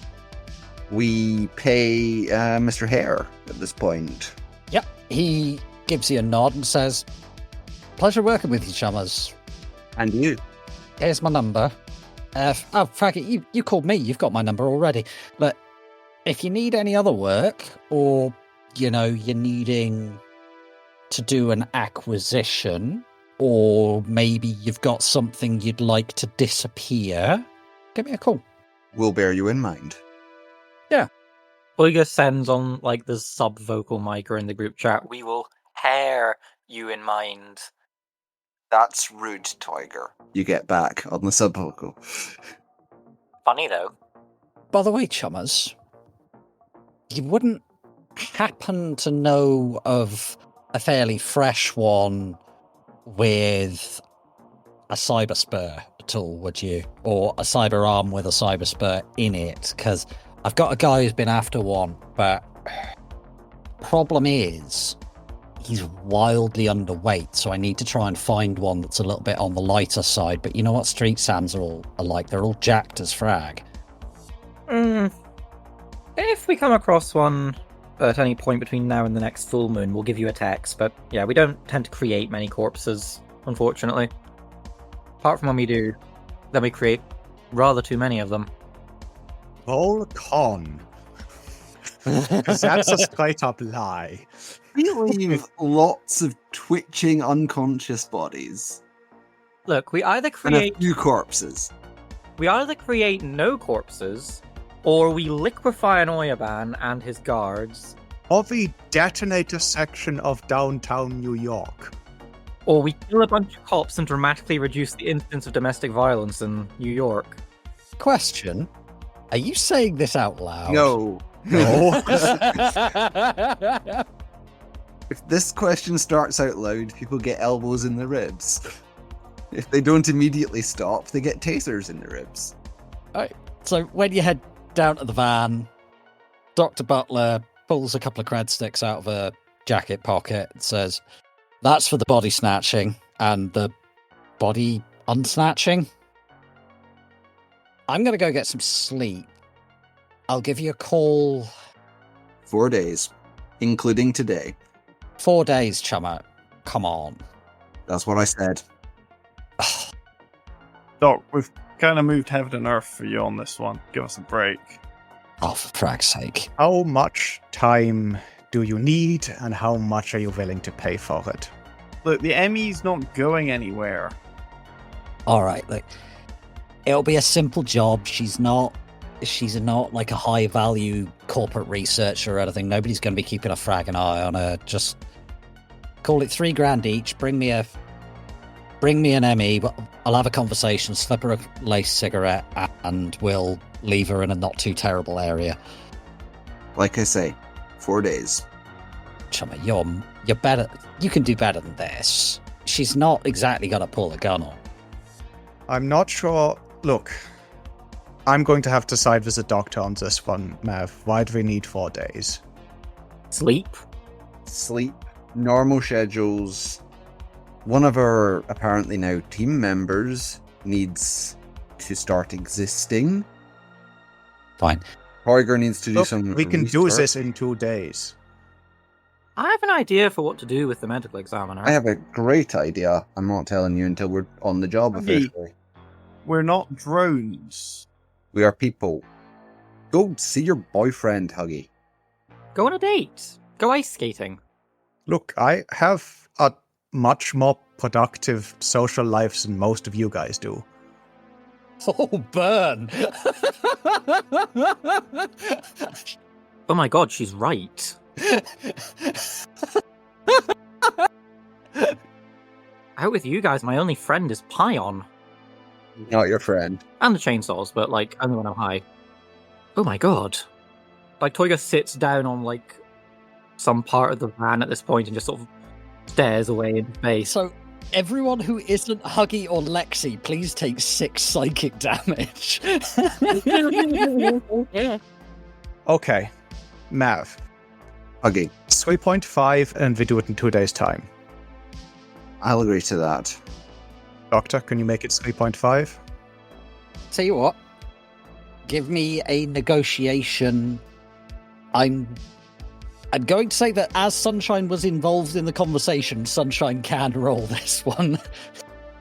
We pay Mr. Hare at this point. Yep, he gives you a nod and says, pleasure working with you, chummers. And you. Here's my number. Fraggy, you called me. You've got my number already. But if you need any other work, or, you're needing to do an acquisition, or maybe you've got something you'd like to disappear, give me a call. We'll bear you in mind. Toyger sends on, the sub-vocal micer in the group chat. We will hair you in mind. That's rude, Toyger. You get back on the subvocal. Funny, though. By the way, chummers, you wouldn't happen to know of a fairly fresh one with a cyber spur at all, would you? Or a cyber arm with a cyber spur in it? Because I've got a guy who's been after one, but problem is he's wildly underweight, so I need to try and find one that's a little bit on the lighter side. But you know what Street Sams are all like? They're all jacked as frag. If we come across one at any point between now and the next full moon, we'll give you a text. But yeah, we don't tend to create many corpses, unfortunately. Apart from when we do, then we create rather too many of them. Roll con. Because that's a straight up lie. We leave lots of twitching unconscious bodies. Look, we either And a create few corpses. no corpses, or we liquefy an Oyaban and his guards, Or we detonate a section of downtown New York. or we kill a bunch of cops and dramatically reduce the incidence of domestic violence in New York. question. Are you saying this out loud? No. No. If this question starts out loud, people get elbows in the ribs. If they don't immediately stop, they get tasers in the ribs. Right. So when you head down to the van, Dr. Butler pulls a couple of cred sticks out of a jacket pocket and says, "That's for the body snatching and the body unsnatching. I'm going to go get some sleep. I'll give you a call." 4 days, including today. 4 days, chummer. Come on. That's what I said. Doc, we've kind of moved heaven and earth for you on this one. Give us a break. Oh, for frag's sake. How much time do you need, and how much are you willing to pay for it? Look, the Emmy's not going anywhere. All right, look. It'll be a simple job. She's not like a high value corporate researcher or anything. Nobody's going to be keeping a fragging eye on her. Just call it $3,000 each. Bring me an Emmy. I'll have a conversation, slip her a lace cigarette, and we'll leave her in a not too terrible area. Like I say, 4 days. Chummy, you're better. You can do better than this. She's not exactly going to pull a gun on. I'm not sure. Look, I'm going to have to side with the doctor on this one, Mav. Why do we need 4 days? Sleep. Sleep, normal schedules. One of our apparently now team members needs to start existing. Fine. Toyger needs to do Look, some we can do research. this in 2 days. I have an idea for what to do with the medical examiner. I have a great idea. I'm not telling you until we're on the job Hey. officially. We're not drones. We are people. Go see your boyfriend, Huggy. Go on a date. Go ice skating. Look, I have a much more productive social life than most of you guys do. Oh, burn! Oh my god, she's right. Out with you guys, my only friend is Pion. Not your friend. And the chainsaws, but like, only when I'm high. Oh my god. Like, Toyger sits down on like some part of the van at this point and just sort of stares away into space. So, everyone who isn't Huggy or Lexi, please take 6 psychic damage. Okay, Mav. Huggy. 3.5 and we do it in 2 days' time. I'll agree to that. Doctor, can you make it 3.5? Tell you what, give me a negotiation. I'm going to say that as Sunshine was involved in the conversation, Sunshine can roll this one.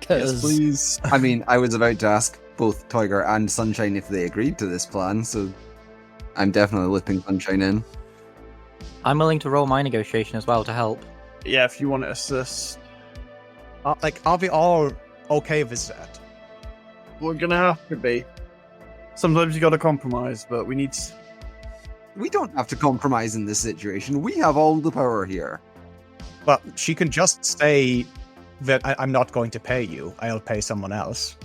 Yes, please. I mean, I was about to ask both Toyger and Sunshine if they agreed to this plan, so I'm definitely looping Sunshine in. I'm willing to roll my negotiation as well to help. Yeah, if you want to assist. Are we all okay with that? We're gonna have to be. Sometimes you gotta compromise, but we need... We don't have to compromise in this situation. We have all the power here. Well, she can just say that I'm not going to pay you. I'll pay someone else.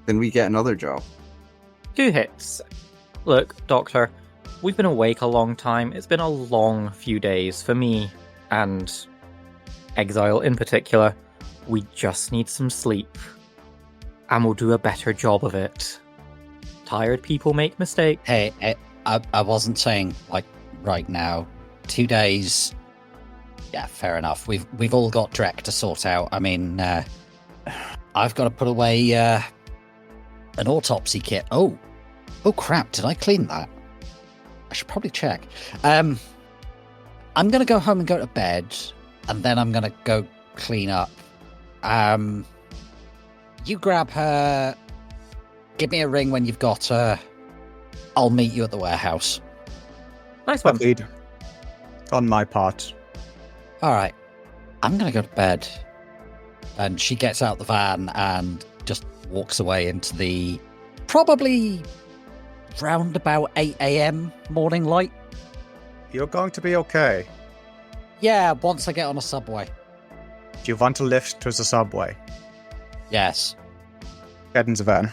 Then we get another job. 2 hits. Look, Doctor, we've been awake a long time. It's been a long few days for me, and Exile in particular. We just need some sleep, and we'll do a better job of it. Tired people make mistakes. Hey, I wasn't saying, like, right now. 2 days. Yeah, fair enough. We've all got Drek to sort out. I mean, I've got to put away an autopsy kit. Oh crap, did I clean that? I should probably check. I'm going to go home and go to bed, and then I'm going to go clean up. You grab her, give me a ring when you've got her. I'll meet you at the warehouse. Nice one. Agreed. On my part. Alright, I'm going to go to bed. And she gets out the van and just walks away into the probably round about 8 a.m. morning light. You're going to be okay. Yeah, once I get on a subway. Do you want to lift to the subway? Yes. Get in the van.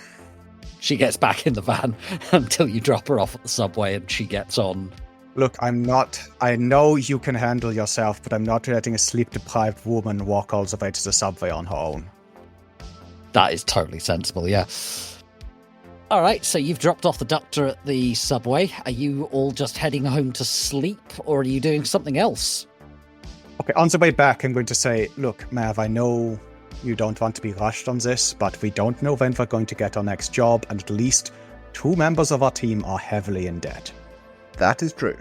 She gets back in the van until you drop her off at the subway and she gets on. Look, I know you can handle yourself, but I'm not letting a sleep-deprived woman walk all the way to the subway on her own. That is totally sensible, yeah. All right, so you've dropped off the doctor at the subway. Are you all just heading home to sleep, or are you doing something else? Okay, on the way back, I'm going to say, look, Mav, I know you don't want to be rushed on this, but we don't know when we're going to get our next job, and at least 2 members of our team are heavily in debt. That is true.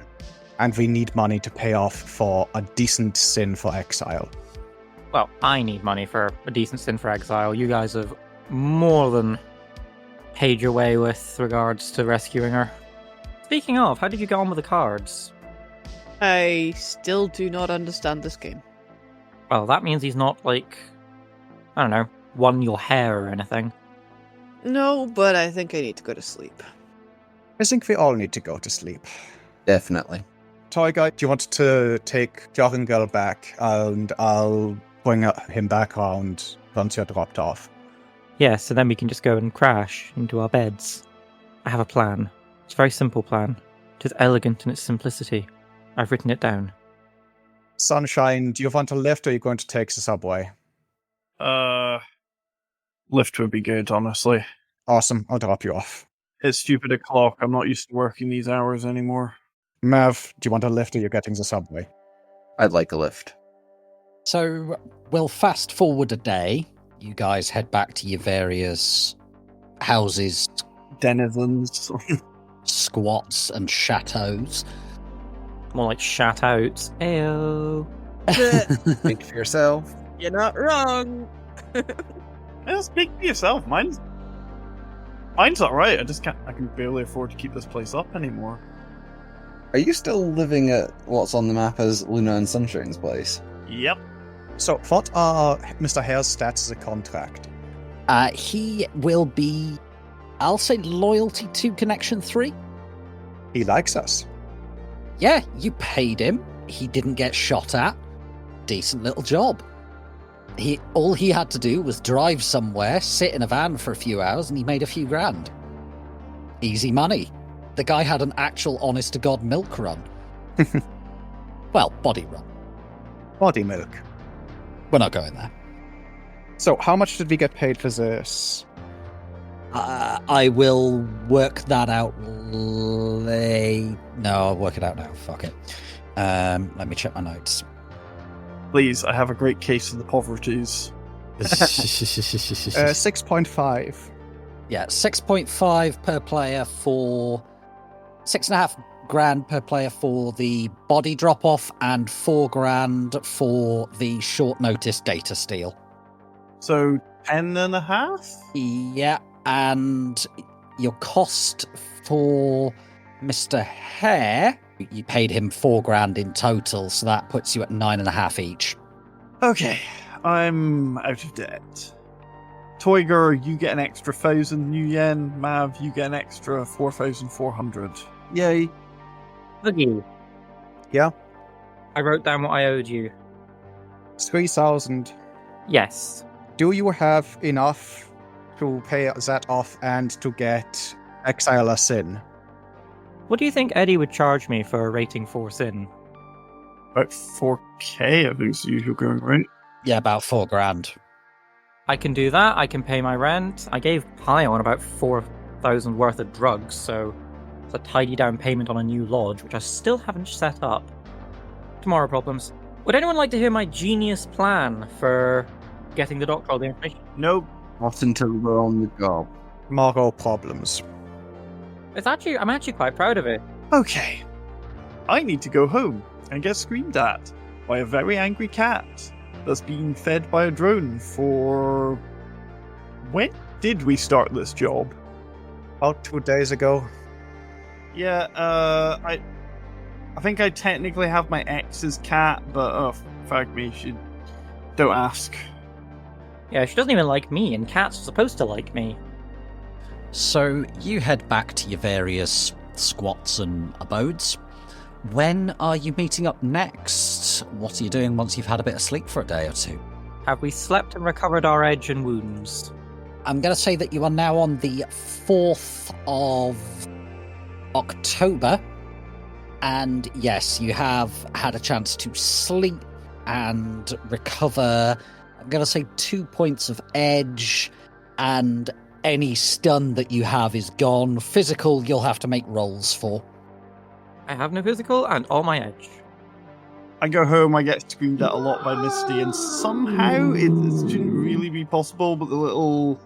And we need money to pay off for a decent sin for exile. Well, I need money for a decent sin for exile. You guys have more than paid your way with regards to rescuing her. Speaking of, how did you get on with the cards? I still do not understand this game. Well, that means he's not, like, I don't know, won your hair or anything. No, but I think I need to go to sleep. I think we all need to go to sleep. Definitely. Toyger, do you want to take Jorringel back, and I'll bring him back around once you're dropped off? Yeah, so then we can just go and crash into our beds. I have a plan. It's a very simple plan. It is elegant in its simplicity. I've written it down. Sunshine, do you want a lift, or are you going to take the subway? Lift would be good, honestly. Awesome, I'll drop you off. It's stupid o'clock. I'm not used to working these hours anymore. Mav, do you want a lift, or are you getting the subway? I'd like a lift. So we'll fast forward a day. You guys head back to your various houses, Denizens. squats, and chateaus. More like shat out. Ayo. Think for yourself. You're not wrong. Yeah, speak for yourself. Mine's alright. I can barely afford to keep this place up anymore. Are you still living at what's on the map as Luna and Sunshine's place? Yep. So, what are Mr. Hare's stats as a contract? He will be, I'll say, loyalty to Connection 3. He likes us. Yeah, you paid him. He didn't get shot at. Decent little job. All he had to do was drive somewhere, sit in a van for a few hours, and he made a few grand. Easy money. The guy had an actual honest-to-God milk run. Well, body run. Body milk. We're not going there. So, how much did we get paid for this? I will work that out No, I'll work it out now. Fuck it. Let me check my notes. Please, I have a great case of the poverties. 6.5. Yeah, 6.5 per player for 6.5 grand per player for the body drop off, and 4 grand for the short notice data steal. So 10.5? Yeah, and your cost for Mr. Hare, you paid him 4 grand in total, so that puts you at 9.5 each. Okay, I'm out of debt. Toyger, you get an extra 1,000 new yen. Mav, you get an extra 4,400. Yay. Boogie. Yeah? I wrote down what I owed you. 3,000. Yes. Do you have enough to pay that off and to get Exile a Sin? What do you think Eddie would charge me for a rating 4 sin? About 4k, I think is the usual going rate. Yeah, about 4 grand. I can do that. I can pay my rent. I gave Pion about 4,000 worth of drugs, so it's a tidy down payment on a new lodge, which I still haven't set up. Tomorrow problems. Would anyone like to hear my genius plan for getting the doctor all the information? Nope. Not until we're on the job. Tomorrow problems. I'm actually quite proud of it. Okay. I need to go home and get screamed at by a very angry cat that's being fed by a drone for... When did we start this job? About 2 days ago. Yeah, I think I technically have my ex's cat, but fuck me, don't ask. Yeah, she doesn't even like me, and cats are supposed to like me. So you head back to your various squats and abodes. When are you meeting up next? What are you doing once you've had a bit of sleep for a day or two? Have we slept and recovered our edge and wounds? I'm going to say that you are now on the 4th of October. And yes, you have had a chance to sleep and recover, I'm going to say 2 points of edge, and any stun that you have is gone. Physical, you'll have to make rolls for. I have no physical and all my edge. I go home, I get screamed at a lot by Misty, and somehow it shouldn't really be possible, but the little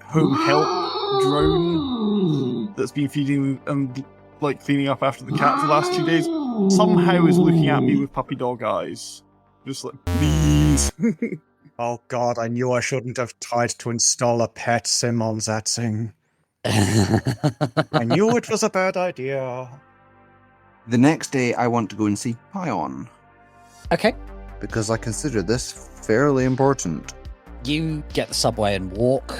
home help drone that's been feeding and like cleaning up after the cat for the last 2 days somehow is looking at me with puppy dog eyes. Just like, please. Oh god, I knew I shouldn't have tried to install a pet sim on that thing. I knew it was a bad idea. The next day, I want to go and see Pion, Okay. because I consider this fairly important. You get the subway and walk.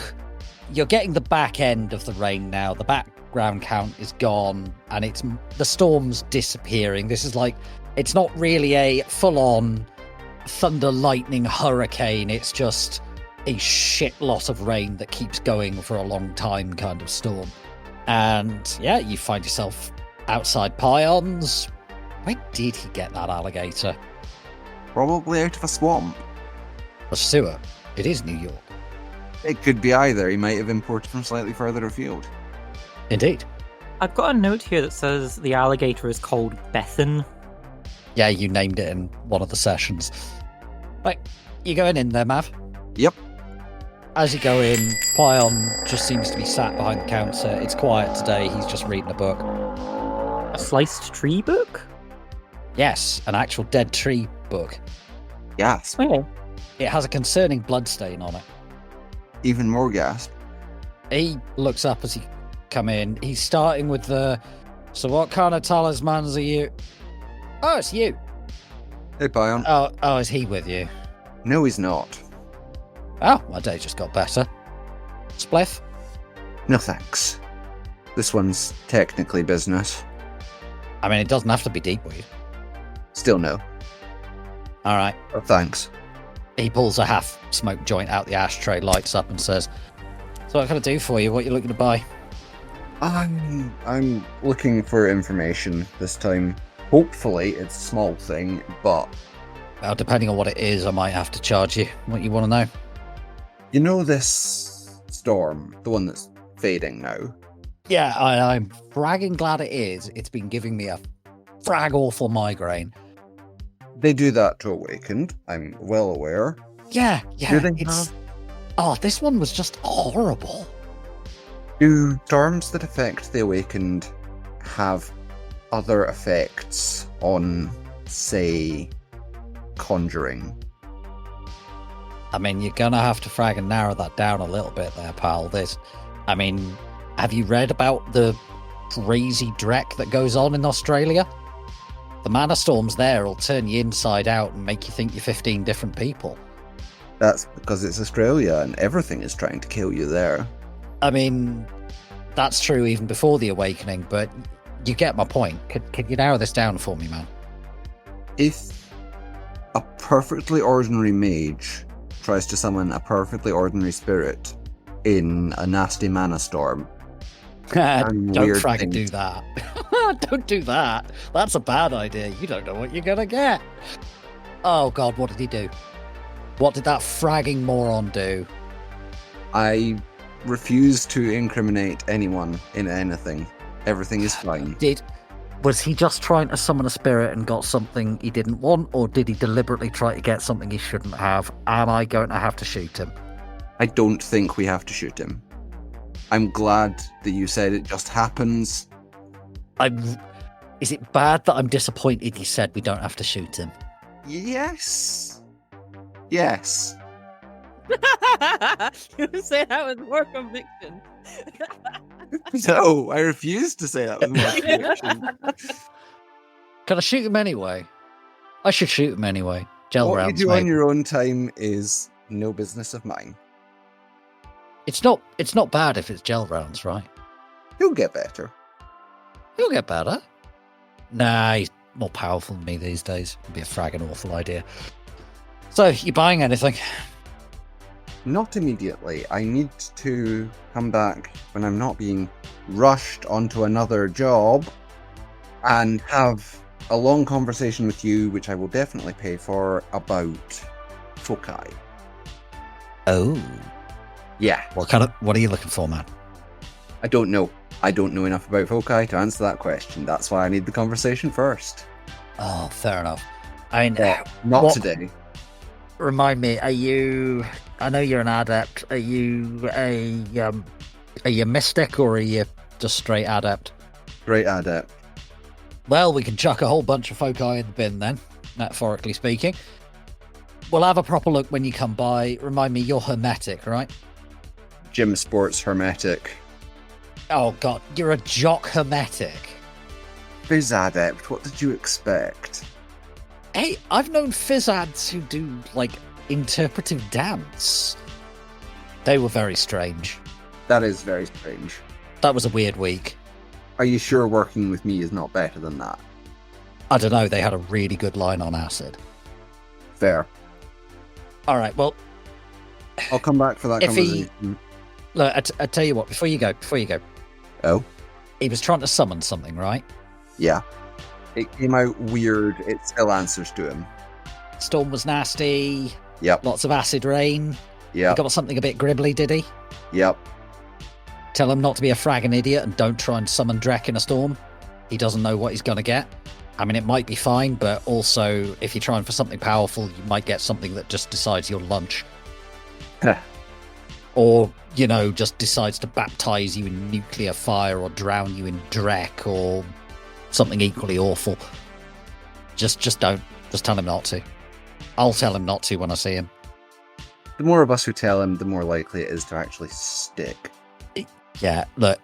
You're getting the back end of the rain now. The background count is gone, and the storm's disappearing. This is like, it's not really a full-on thunder, lightning, hurricane. It's just a shit lot of rain that keeps going for a long time kind of storm. And yeah, you find yourself outside Pion's. Where did he get that alligator? Probably out of a swamp. A sewer. It is New York. It could be either. He might have imported from slightly further afield. Indeed. I've got a note here that says the alligator is called Bethan. Yeah, you named it in one of the sessions. Right, you going in there, Mav? Yep. As you go in, Pion just seems to be sat behind the counter. It's quiet today. He's just reading a book. A sliced tree book? Yes, an actual dead tree book. Gasp. Oh. It has a concerning bloodstain on it. Even more gasp. He looks up as you come in. He's starting with so what kind of talismans are you? Oh, it's you. Hey, Pion. Oh, is he with you? No, he's not. Oh, my day just got better. Spliff? No thanks. This one's technically business. I mean, it doesn't have to be deep weed. Still no. All right. Oh, thanks. He pulls a half-smoked joint out the ashtray, lights up, and says, "So what can I do for you? What are you looking to buy?" I'm looking for information this time. Hopefully, it's a small thing, but... Well, depending on what it is, I might have to charge you. What you want to know? You know this storm? The one that's fading now? Yeah, I'm fragging glad it is. It's been giving me a frag awful migraine. They do that to Awakened, I'm well aware. Yeah, Do they have? Oh, this one was just horrible. Do storms that affect the Awakened have other effects on, say, conjuring? I mean, you're gonna have to frag and narrow that down a little bit there, pal. Have you read about the crazy Drek that goes on in Australia? The mana storms there will turn you inside out and make you think you're 15 different people. That's because it's Australia and everything is trying to kill you there. I mean, that's true even before the Awakening, but you get my point. Could you narrow this down for me, man? If a perfectly ordinary mage tries to summon a perfectly ordinary spirit in a nasty mana storm, Don't weird frag and things. do that. Don't do that. That's a bad idea. You don't know what you're gonna get. Oh god, what did he do? What did that fragging moron do? I refuse to incriminate anyone in anything. Everything is fine. Was he just trying to summon a spirit and got something he didn't want, or did he deliberately try to get something he shouldn't have? Am I going to have to shoot him? I don't think we have to shoot him. I'm glad that you said it just happens. Is it bad that I'm disappointed you said we don't have to shoot him? Yes. Yes. You say that with more conviction. No, I refuse to say that with more conviction. Can I shoot him anyway? I should shoot him anyway. Gel What rounds, you do on maybe. your own time is no business of mine. It's not bad if it's gel rounds, right? You'll get better. He'll get better. Nah, he's more powerful than me these days. It'd be a fragging awful idea. So, you buying anything? Not immediately. I need to come back when I'm not being rushed onto another job and have a long conversation with you, which I will definitely pay for, about foci. Oh. Yeah. What are you looking for, man? I don't know. I don't know enough about foci to answer that question. That's why I need the conversation first. Oh, fair enough. I mean, Not today. Remind me, are you... I know you're an adept. Are you a mystic or are you just straight adept? Great adept. Well, we can chuck a whole bunch of foci in the bin then, metaphorically speaking. We'll have a proper look when you come by. Remind me, you're hermetic, right? Gym sports hermetic. Oh god, you're a jock hermetic. Phys adept, what did you expect? Hey, I've known phys ads who do, like, interpretive dance. They were very strange. That is very strange. That was a weird week. Are you sure working with me is not better than that? I don't know, they had a really good line on acid. Fair. Alright, well... I'll come back for that conversation. Look, I tell you what, before you go. Oh? He was trying to summon something, right? Yeah. It came out weird. It still answers to him. Storm was nasty. Yep. Lots of acid rain. Yep. He got something a bit gribbly, did he? Yep. Tell him not to be a fragging idiot and don't try and summon Drek in a storm. He doesn't know what he's going to get. I mean, it might be fine, but also, if you're trying for something powerful, you might get something that just decides your lunch. Or, you know, just decides to baptize you in nuclear fire or drown you in Drek or something equally awful. Just don't. Just tell him not to. I'll tell him not to when I see him. The more of us who tell him, the more likely it is to actually stick. Yeah, look.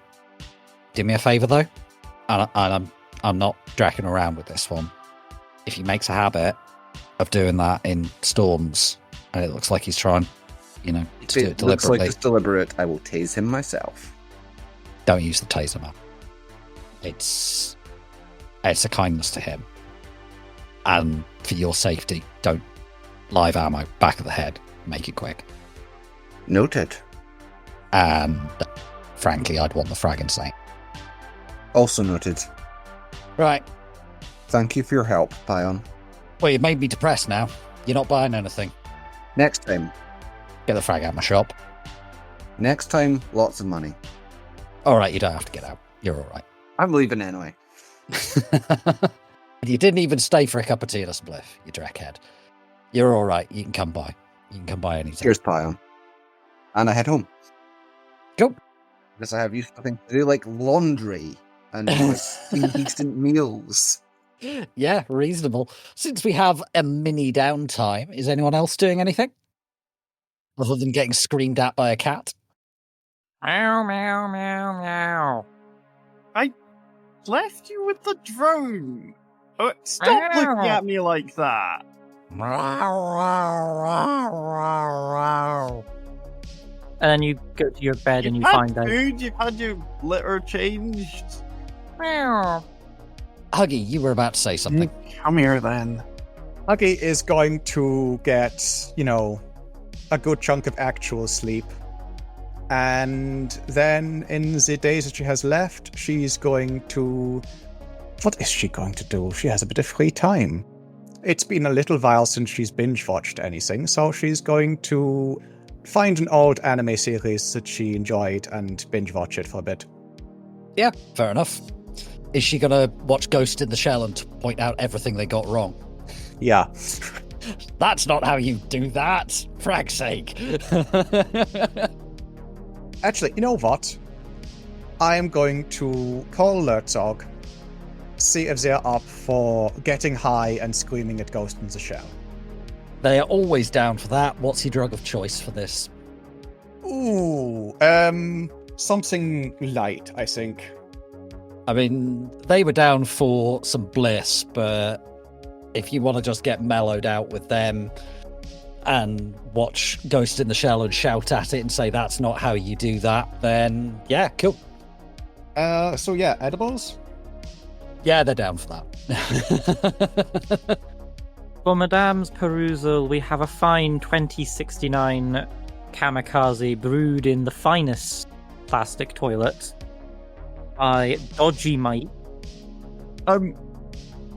Do me a favour, though. And I'm not dragging around with this one. If he makes a habit of doing that in storms, and it looks like he's trying, you know, to do it deliberately. Looks like it's deliberate, I will tase him myself. Don't use the taser, man. It's a kindness to him. And for your safety, don't live ammo, back of the head. Make it quick. Noted. And frankly, I'd want the fragging saint. Also noted. Right. Thank you for your help, Pion. Well, you've made me depressed now. You're not buying anything. Next time. Get the frag out of my shop. Next time, lots of money. Alright, you don't have to get out. You're alright. I'm leaving anyway. You didn't even stay for a cup of tea and a spliff, you dreckhead. You're alright. You can come by. You can come by anytime. Cheers, Pion. And I head home. Go. Because I have used something to do like laundry and decent meals. Yeah, reasonable. Since we have a mini downtime, is anyone else doing anything? Other than getting screamed at by a cat? Meow, meow, meow, meow. I left you with the drone. Oh, stop looking at me like that. And then you go to your bed and you You've find had out. food, you've had your litter changed. Meow. Huggy, you were about to say something. Come here then. Huggy is going to get, a good chunk of actual sleep. And then in the days that she has left, she's going to... What is she going to do? She has a bit of free time. It's been a little while since she's binge-watched anything, so she's going to find an old anime series that she enjoyed and binge-watch it for a bit. Yeah, fair enough. Is she gonna watch Ghost in the Shell and point out everything they got wrong? Yeah. That's not how you do that, frag's sake. Actually, you know what? I am going to call Lertzog, see if they're up for getting high and screaming at Ghost in the Shell. They are always down for that. What's your drug of choice for this? Ooh, something light, I think. I mean, they were down for some bliss, but if you want to just get mellowed out with them and watch Ghost in the Shell and shout at it and say that's not how you do that, then yeah, cool. So yeah, edibles? Yeah, they're down for that. For Madame's perusal, we have a fine 2069 kamikaze brewed in the finest plastic toilet by Dodgy Mite.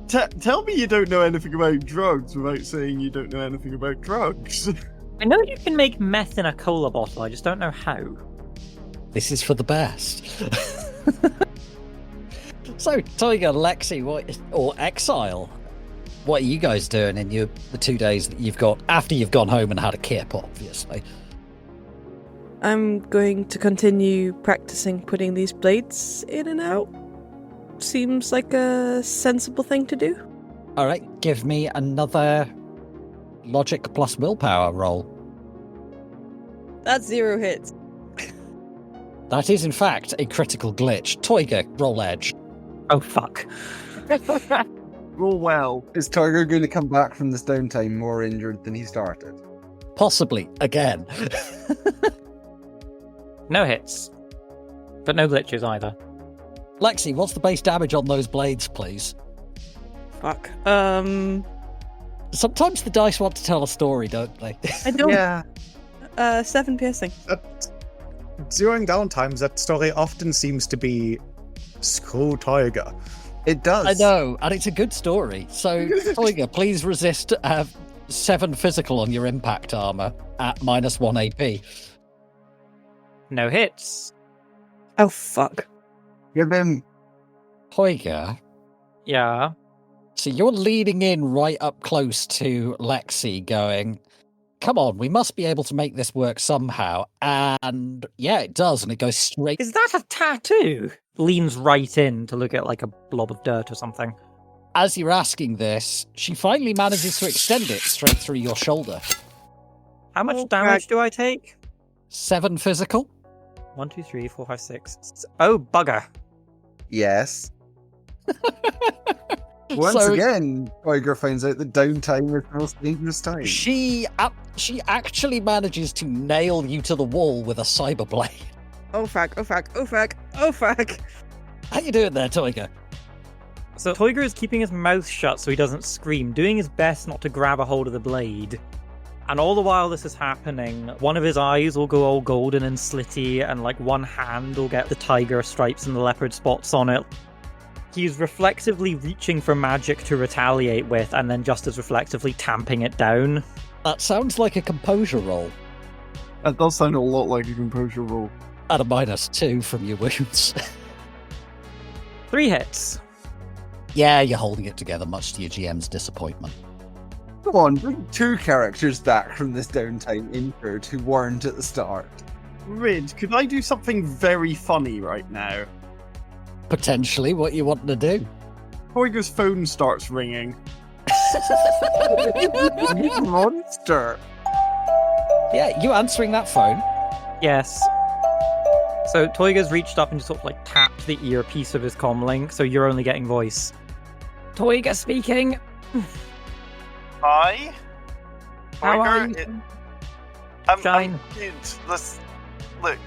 Tell me you don't know anything about drugs without saying you don't know anything about drugs. I know you can make meth in a cola bottle, I just don't know how. This is for the best. So, Toyger, Lexi, or Exile, what are you guys doing in the 2 days that you've got after you've gone home and had a kip, obviously? I'm going to continue practicing putting these blades in and out. Seems like a sensible thing to do. All right, give me another logic plus willpower roll. That's 0 hits. That is, in fact, a critical glitch. Toyger, roll edge. Oh, fuck. Roll well. Is Toyger going to come back from this downtime more injured than he started? Possibly, again. No hits. But no glitches either. Lexi, what's the base damage on those blades, please? Fuck. Sometimes the dice want to tell a story, don't they? I don't. Yeah. 7 piercing. During downtimes, that story often seems to be screw Toyger. It does. I know, and it's a good story. So, Toyger, please resist 7 physical on your impact armor at -1 AP. No hits. Oh, fuck. Give him. Toyger, Yeah. so you're leading in right up close to Lexi going, come on, we must be able to make this work somehow. And yeah, it does, and it goes straight. Is that a tattoo? Leans right in to look at like a blob of dirt or something. As you're asking this, she finally manages to extend it straight through your shoulder. How much Oh, damage do I take? 7 physical. 1, 2, 3, 4, 5, 6. Oh, bugger. Yes. Once So- again, Toyger finds out that downtime is the most dangerous time. She actually manages to nail you to the wall with a cyber blade. Oh, fuck. Oh, fuck. Oh, fuck. Oh, fuck. How you doing there, Toyger? So Toyger is keeping his mouth shut so he doesn't scream, doing his best not to grab a hold of the blade. And all the while this is happening, one of his eyes will go all golden and slitty, and like one hand will get the tiger stripes and the leopard spots on it. He's reflexively reaching for magic to retaliate with, and then just as reflexively tamping it down. That sounds like a composure roll. That does sound a lot like a composure roll. At a -2 from your wounds. 3 hits. Yeah, you're holding it together, much to your GM's disappointment. Come on, bring 2 characters back from this downtime intro who weren't at the start. Rid, could I do something very funny right now? Potentially, what you want to do? Toyger's phone starts ringing. You monster! Yeah, you answering that phone? Yes. So Toyger's reached up and just sort of like tapped the earpiece of his comlink, so you're only getting voice. Toyger speaking. Hi. How are Toyger, you? I'm Shine. good. Look,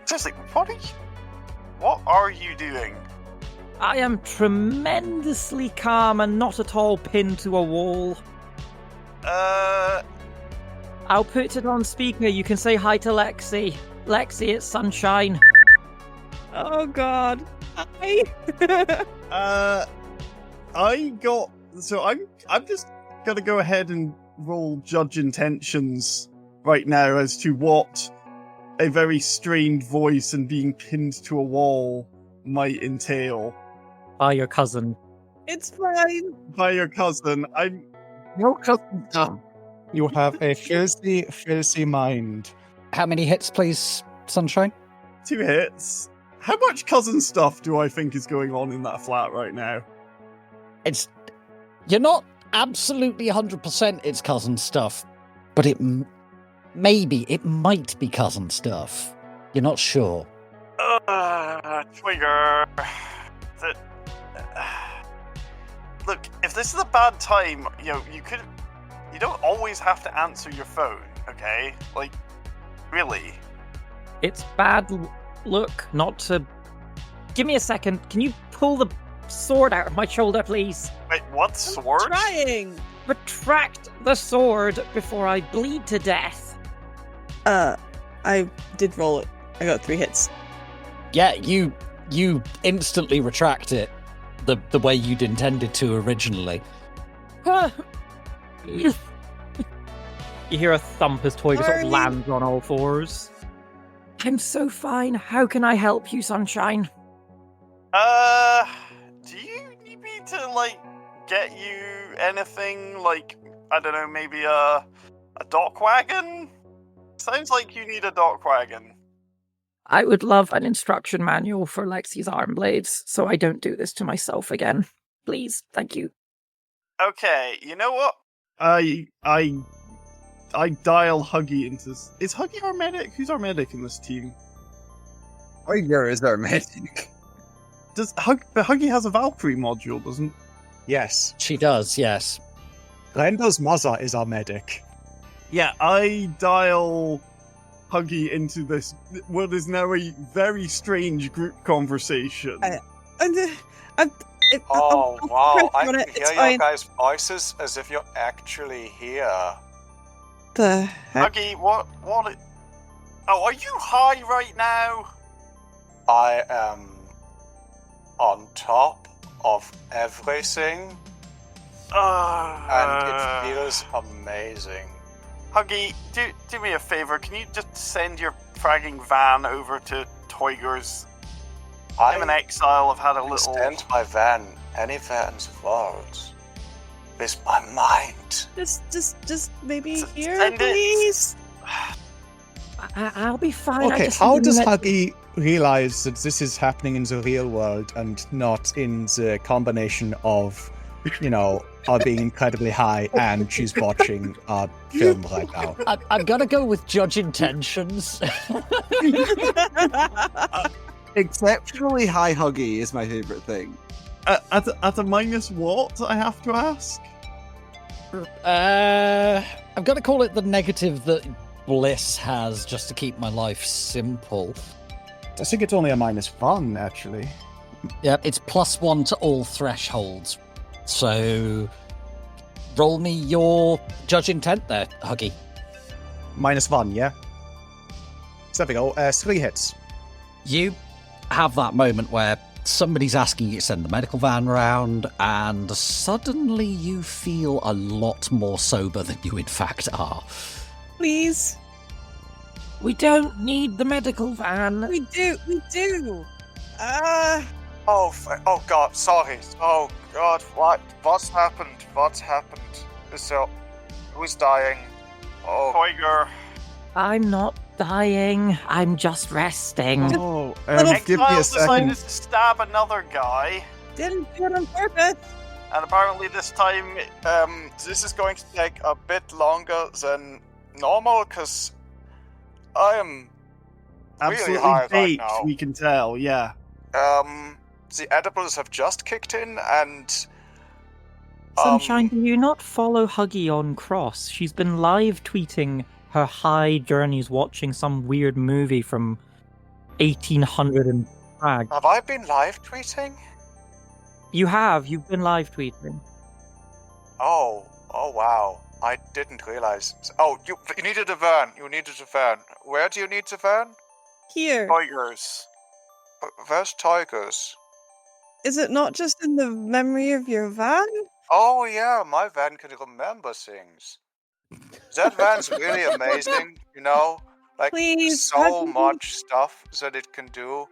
seriously, what are you doing? I am tremendously calm and not at all pinned to a wall. I'll put it on speaker. You can say hi to Lexi. Lexi, it's Sunshine. Oh, God. Hi. I'm just gonna go ahead and roll judge intentions right now as to what a very strained voice and being pinned to a wall might entail. By your cousin. It's fine. By your cousin, Your cousin dumb. You have a filthy, filthy mind. How many hits, please, Sunshine? 2 hits. How much cousin stuff do I think is going on in that flat right now? You're not absolutely 100% it's cousin stuff, but it might be cousin stuff. You're not sure. Toyger. Look, if this is a bad time, you don't always have to answer your phone, okay? Like, really. It's bad look not to... Give me a second. Can you pull the sword out of my shoulder, please? Wait, what sword? Trying. Retract the sword before I bleed to death. I did roll it. I got 3 hits. Yeah, you instantly retract it the way you'd intended to originally. You hear a thump as Toyger sort of lands on all fours. I'm so fine. How can I help you, Sunshine? Do you need me to, like, get you anything, like, I don't know, maybe a dock wagon? Sounds like you need a dock wagon. I would love an instruction manual for Lexi's arm blades, so I don't do this to myself again. Please, thank you. Okay, you know what? I dial Huggy into... Is Huggy our medic? Who's our medic in this team? Toyger is our medic. But Huggy has a Valkyrie module, doesn't? Yes. She does, yes. Grendel's mother is our medic. Yeah, I dial Huggy into this, what is now a very strange group conversation. Oh, wow, I can It's hear fine. your guys' voices as if you're actually here. The heck? Huggy, what? Oh, are you high right now? I am on top of everything, and it feels amazing. Huggy, do me a favor. Can you just send your fragging van over to Toyger's? I'm in exile. I've had a little. Send my van anywhere in the world with my mind. Just maybe here, send it. please. I'll be fine. Okay, how does Huggy realize that this is happening in the real world and not in the combination of, her being incredibly high and she's watching our film right now? I'm gonna go with judge intentions. Exceptionally high Huggy is my favourite thing. At a minus what, I have to ask? I'm gonna call it the negative that Bliss has just to keep my life simple. I think it's only a -1, actually. Yep, it's +1 to all thresholds. So, roll me your judge intent there, Huggy. -1, yeah? So there we go, 3 hits. You have that moment where somebody's asking you to send the medical van round, and suddenly you feel a lot more sober than you in fact are. Please. We don't need the medical van. We do. Oh God, sorry. Oh God, what's happened? What's happened? Who's dying? Oh, Toyger. I'm not dying. I'm just resting. Oh, give me a Exile second. decided to stab another guy, Didn't do it on purpose. and apparently this time, this is going to take a bit longer than normal because I am really absolutely high right baked, now. we can tell, yeah. The edibles have just kicked in, and Sunshine, do you not follow Huggy on Cross? She's been live tweeting her high journeys watching some weird movie from 1800 and Prague. have I been live tweeting? You've been live tweeting. Oh wow. I didn't realize. Oh, you needed a van. Where do you need the van? Here. Toyger's. Where's Toyger's? Is it not just in the memory of your van? Oh yeah, my van can remember things. That van's really amazing, like Please, so Huggy. much stuff that it can do.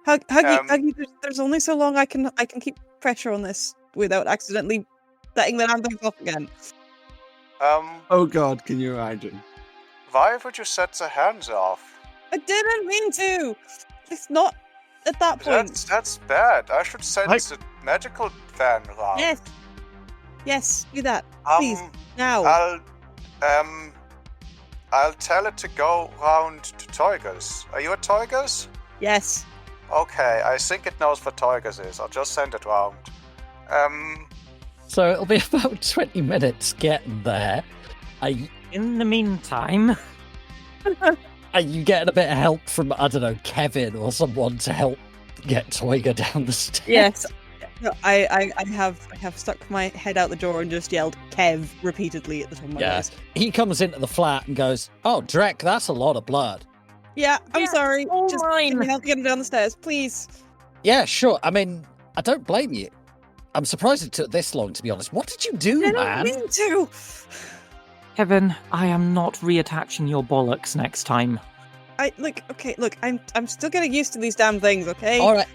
Huggy, there's only so long I can keep pressure on this without accidentally letting the handles off again. Oh god, can you imagine? Why would you set the hands off? I didn't mean to. It's not at that point. That's bad. I should send the medical van around. Yes, do that, please. Now. I'll tell it to go round to Toyger's. Are you at Toyger's? Yes. Okay, I think it knows what Toyger's is. I'll just send it round. So it'll be about 20 minutes getting there. In the meantime... Are you getting a bit of help from, I don't know, Kevin or someone to help get Toyger down the stairs? Yes. No, I have stuck my head out the door and just yelled Kev repeatedly at the top of my voice. He comes into the flat and goes, "Oh, Drek, that's a lot of blood." Yeah, I'm sorry. all Just mine. can you help get him down the stairs, please? Yeah, sure. I mean, I don't blame you. I'm surprised it took this long, to be honest. What did you do, I man? don't mean to. Kevin, I am not reattaching your bollocks next time. Look, I'm still getting used to these damn things, okay? All right.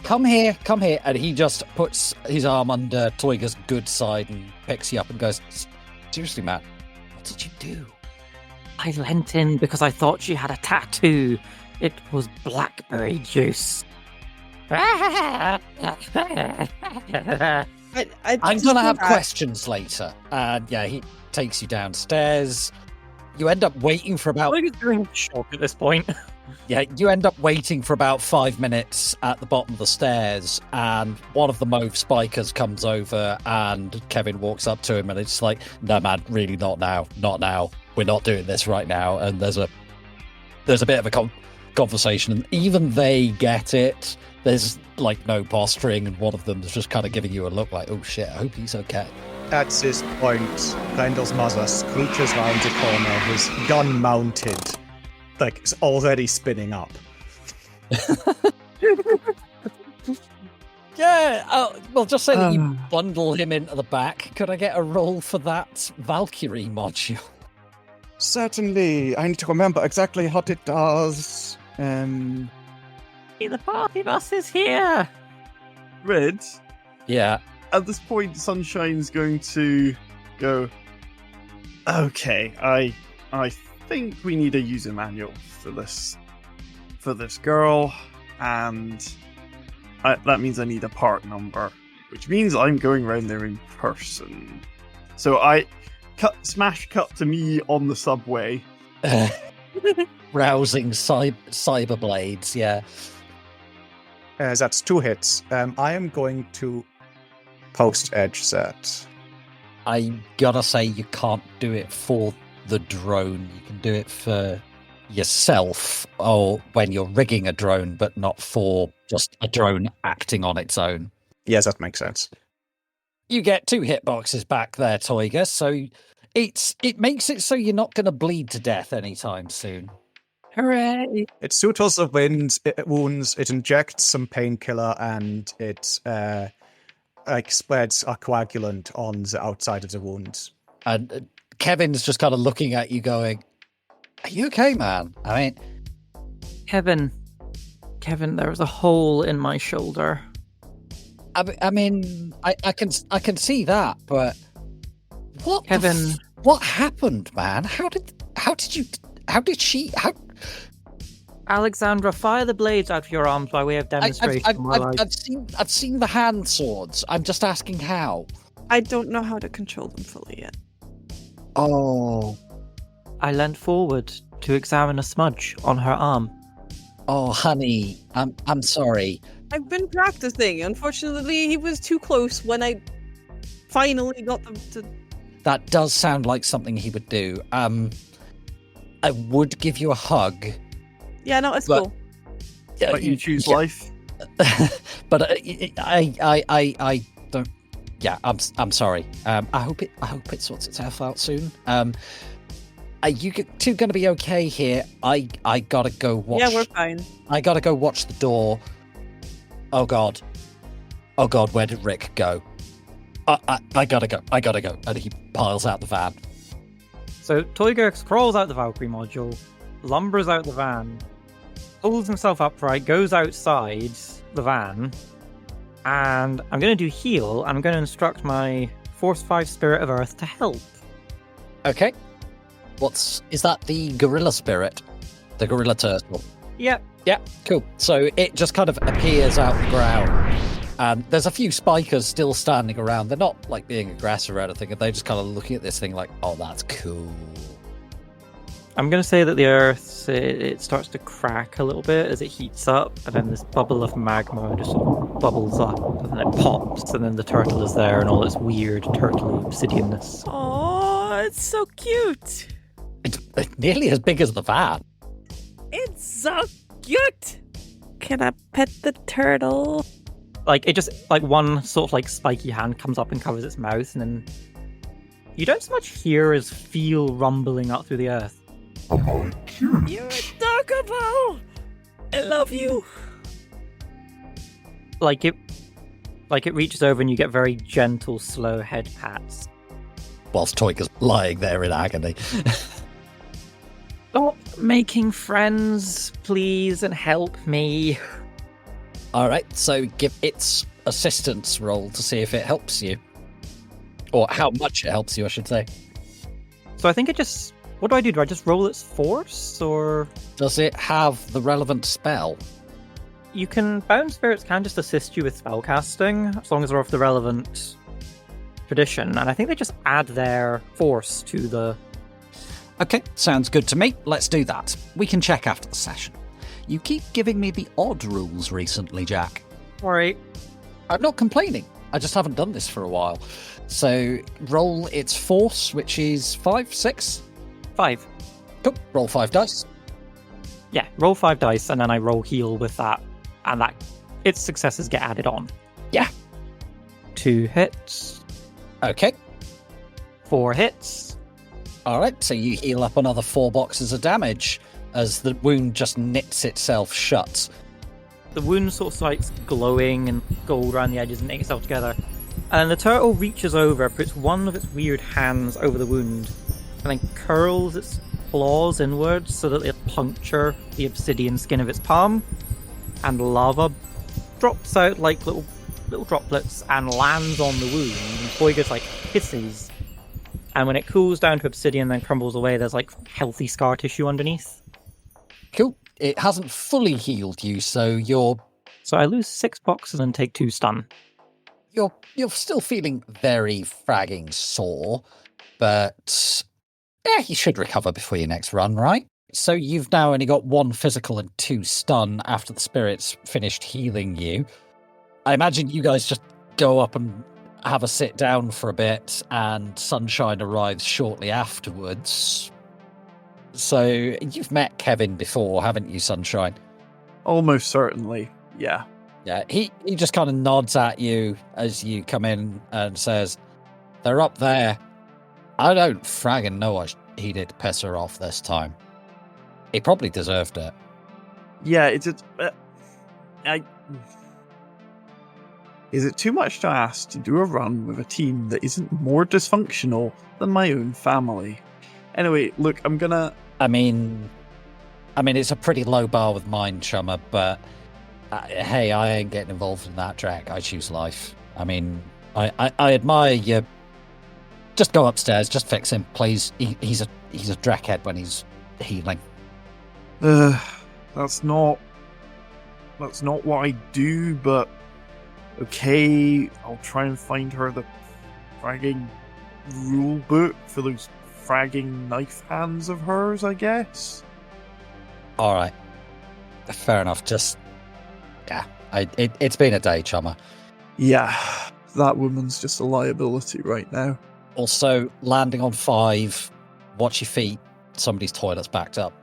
Come here. And he just puts his arm under Toyger's good side and picks you up and goes, "Seriously, man, what did you do?" I leant in because I thought she had a tattoo. It was blackberry juice. I'm gonna have questions later. And yeah, he takes you downstairs. You end up waiting for about... I'm doing shock at this point. Yeah, you end up waiting for about 5 minutes at the bottom of the stairs, and one of the mauve spikers comes over, and Kevin walks up to him, and it's like, "No, man, really not now. We're not doing this right now." And there's a bit of a conversation, and even they get it. There's like no posturing, and one of them is just kind of giving you a look like, "Oh shit, I hope he's okay." At this point, Randall's mother scooches round the corner, his gun mounted, like it's already spinning up. Yeah, well, just say that you bundle him into the back. Could I get a roll for that Valkyrie module? Certainly, I need to remember exactly what it does. The party bus is here. Red, Yeah. at this point, Sunshine's going to go, "Okay, I think we need a user manual for this girl, and that means I need a part number, which means I'm going around there in person." So I smash cut to me on the subway. Rousing cyber blades, yeah. That's 2 hits. I am going to post-edge that. I gotta say, you can't do it for the drone. You can do it for yourself, or when you're rigging a drone, but not for just a drone acting on its own. Yes, that makes sense. You get 2 hitboxes back there, Toyger, so it makes it so you're not going to bleed to death anytime soon. Hooray! It suitors the wounds, it injects some painkiller, and it spreads a coagulant on the outside of the wounds. And Kevin's just kind of looking at you going, "Are you okay, man?" I mean... Kevin, there was a hole in my shoulder. I mean, I can see that, but what? Kevin, what happened, man? How did she? Alexandra, fire the blades out of your arms by way of demonstration. I've seen the hand swords. I'm just asking how. I don't know how to control them fully yet. Oh, I leant forward to examine a smudge on her arm. Oh, honey, I'm sorry. I've been practicing. Unfortunately, he was too close when I finally got them to... That does sound like something he would do. I would give you a hug. Yeah, no, it's cool. But you choose life. But I don't. Yeah, I'm sorry. I hope it sorts itself out soon. Are you two going to be okay here? I gotta go watch. Yeah, we're fine. I gotta go watch the door. Oh god, where did Rick go? I gotta go, and he piles out the van. So Toyger crawls out the Valkyrie module, lumbers out the van, pulls himself upright, goes outside the van, and I'm going to do heal, and I'm going to instruct my Force 5 Spirit of Earth to help. Okay. Is that the gorilla spirit? The gorilla turtle? Yep. Yeah, cool. So it just kind of appears out the ground. And there's a few spikers still standing around. They're not like being aggressive or anything. They're just kind of looking at this thing like, "Oh, that's cool." I'm going to say that the Earth, it starts to crack a little bit as it heats up, and then this bubble of magma just sort of bubbles up, and then it pops, and then the turtle is there, and all its weird turtly obsidianness. Oh, it's so cute. It's nearly as big as the van. It's so cute. Can I pet the turtle? Like, it just, like, one sort of, like, spiky hand comes up and covers its mouth, and then you don't so much hear as feel rumbling up through the earth. You're adorable! I love you! Like, it reaches over and you get very gentle, slow head pats. Whilst Toyger's lying there in agony. Stop making friends, please, and help me. Alright, so give its assistance roll to see if it helps you. Or how much it helps you, I should say. So I think it just... What do I do? Do I just roll its force, or...? Does it have the relevant spell? You can... Bound spirits can just assist you with spellcasting, as long as they're of the relevant tradition, and I think they just add their force to the... Okay, sounds good to me. Let's do that. We can check after the session. You keep giving me the odd rules recently, Jack. Alright. I'm not complaining. I just haven't done this for a while. So, roll its force, which is 5, 6? 5. Cool. Roll 5 dice. Yeah, roll 5 dice, and then I roll heal with that, and that its successes get added on. Yeah. 2 hits. Okay. 4 hits. Alright, so you heal up another 4 boxes of damage as the wound just knits itself shut. The wound sort of starts glowing and gold around the edges and knitting itself together. And the turtle reaches over, puts one of its weird hands over the wound, and then curls its claws inwards so that it puncture the obsidian skin of its palm, and lava drops out like little droplets and lands on the wound, and Toyger like hisses. And when it cools down to obsidian and then crumbles away, there's like healthy scar tissue underneath. Cool. It hasn't fully healed you, so you're... So I lose 6 boxes and take 2 stun. You're still feeling very fragging sore, but yeah, you should recover before your next run, right? So you've now only got 1 physical and 2 stun after the spirits finished healing you. I imagine you guys just go up and have a sit down for a bit, and Sunshine arrives shortly afterwards. So you've met Kevin before, haven't you, Sunshine? Almost certainly, yeah. Yeah, he just kind of nods at you as you come in and says, "They're up there. I don't fragging know he did piss her off this time. He probably deserved it." Yeah, is it too much to ask to do a run with a team that isn't more dysfunctional than my own family? Anyway, look, I'm gonna... I mean, it's a pretty low bar with mine, Chummer, but hey, I ain't getting involved in that, Drek. I choose life. I mean, I admire you. Just go upstairs, just fix him, please. He's a Drekhead when he's healing. That's not what I do, but okay, I'll try and find her the fragging rule book for those fragging knife hands of hers, I guess. All right, fair enough. Just yeah, it's been a day, Chummer. Yeah, that woman's just a liability right now. Also, landing on 5. Watch your feet. Somebody's toilet's backed up.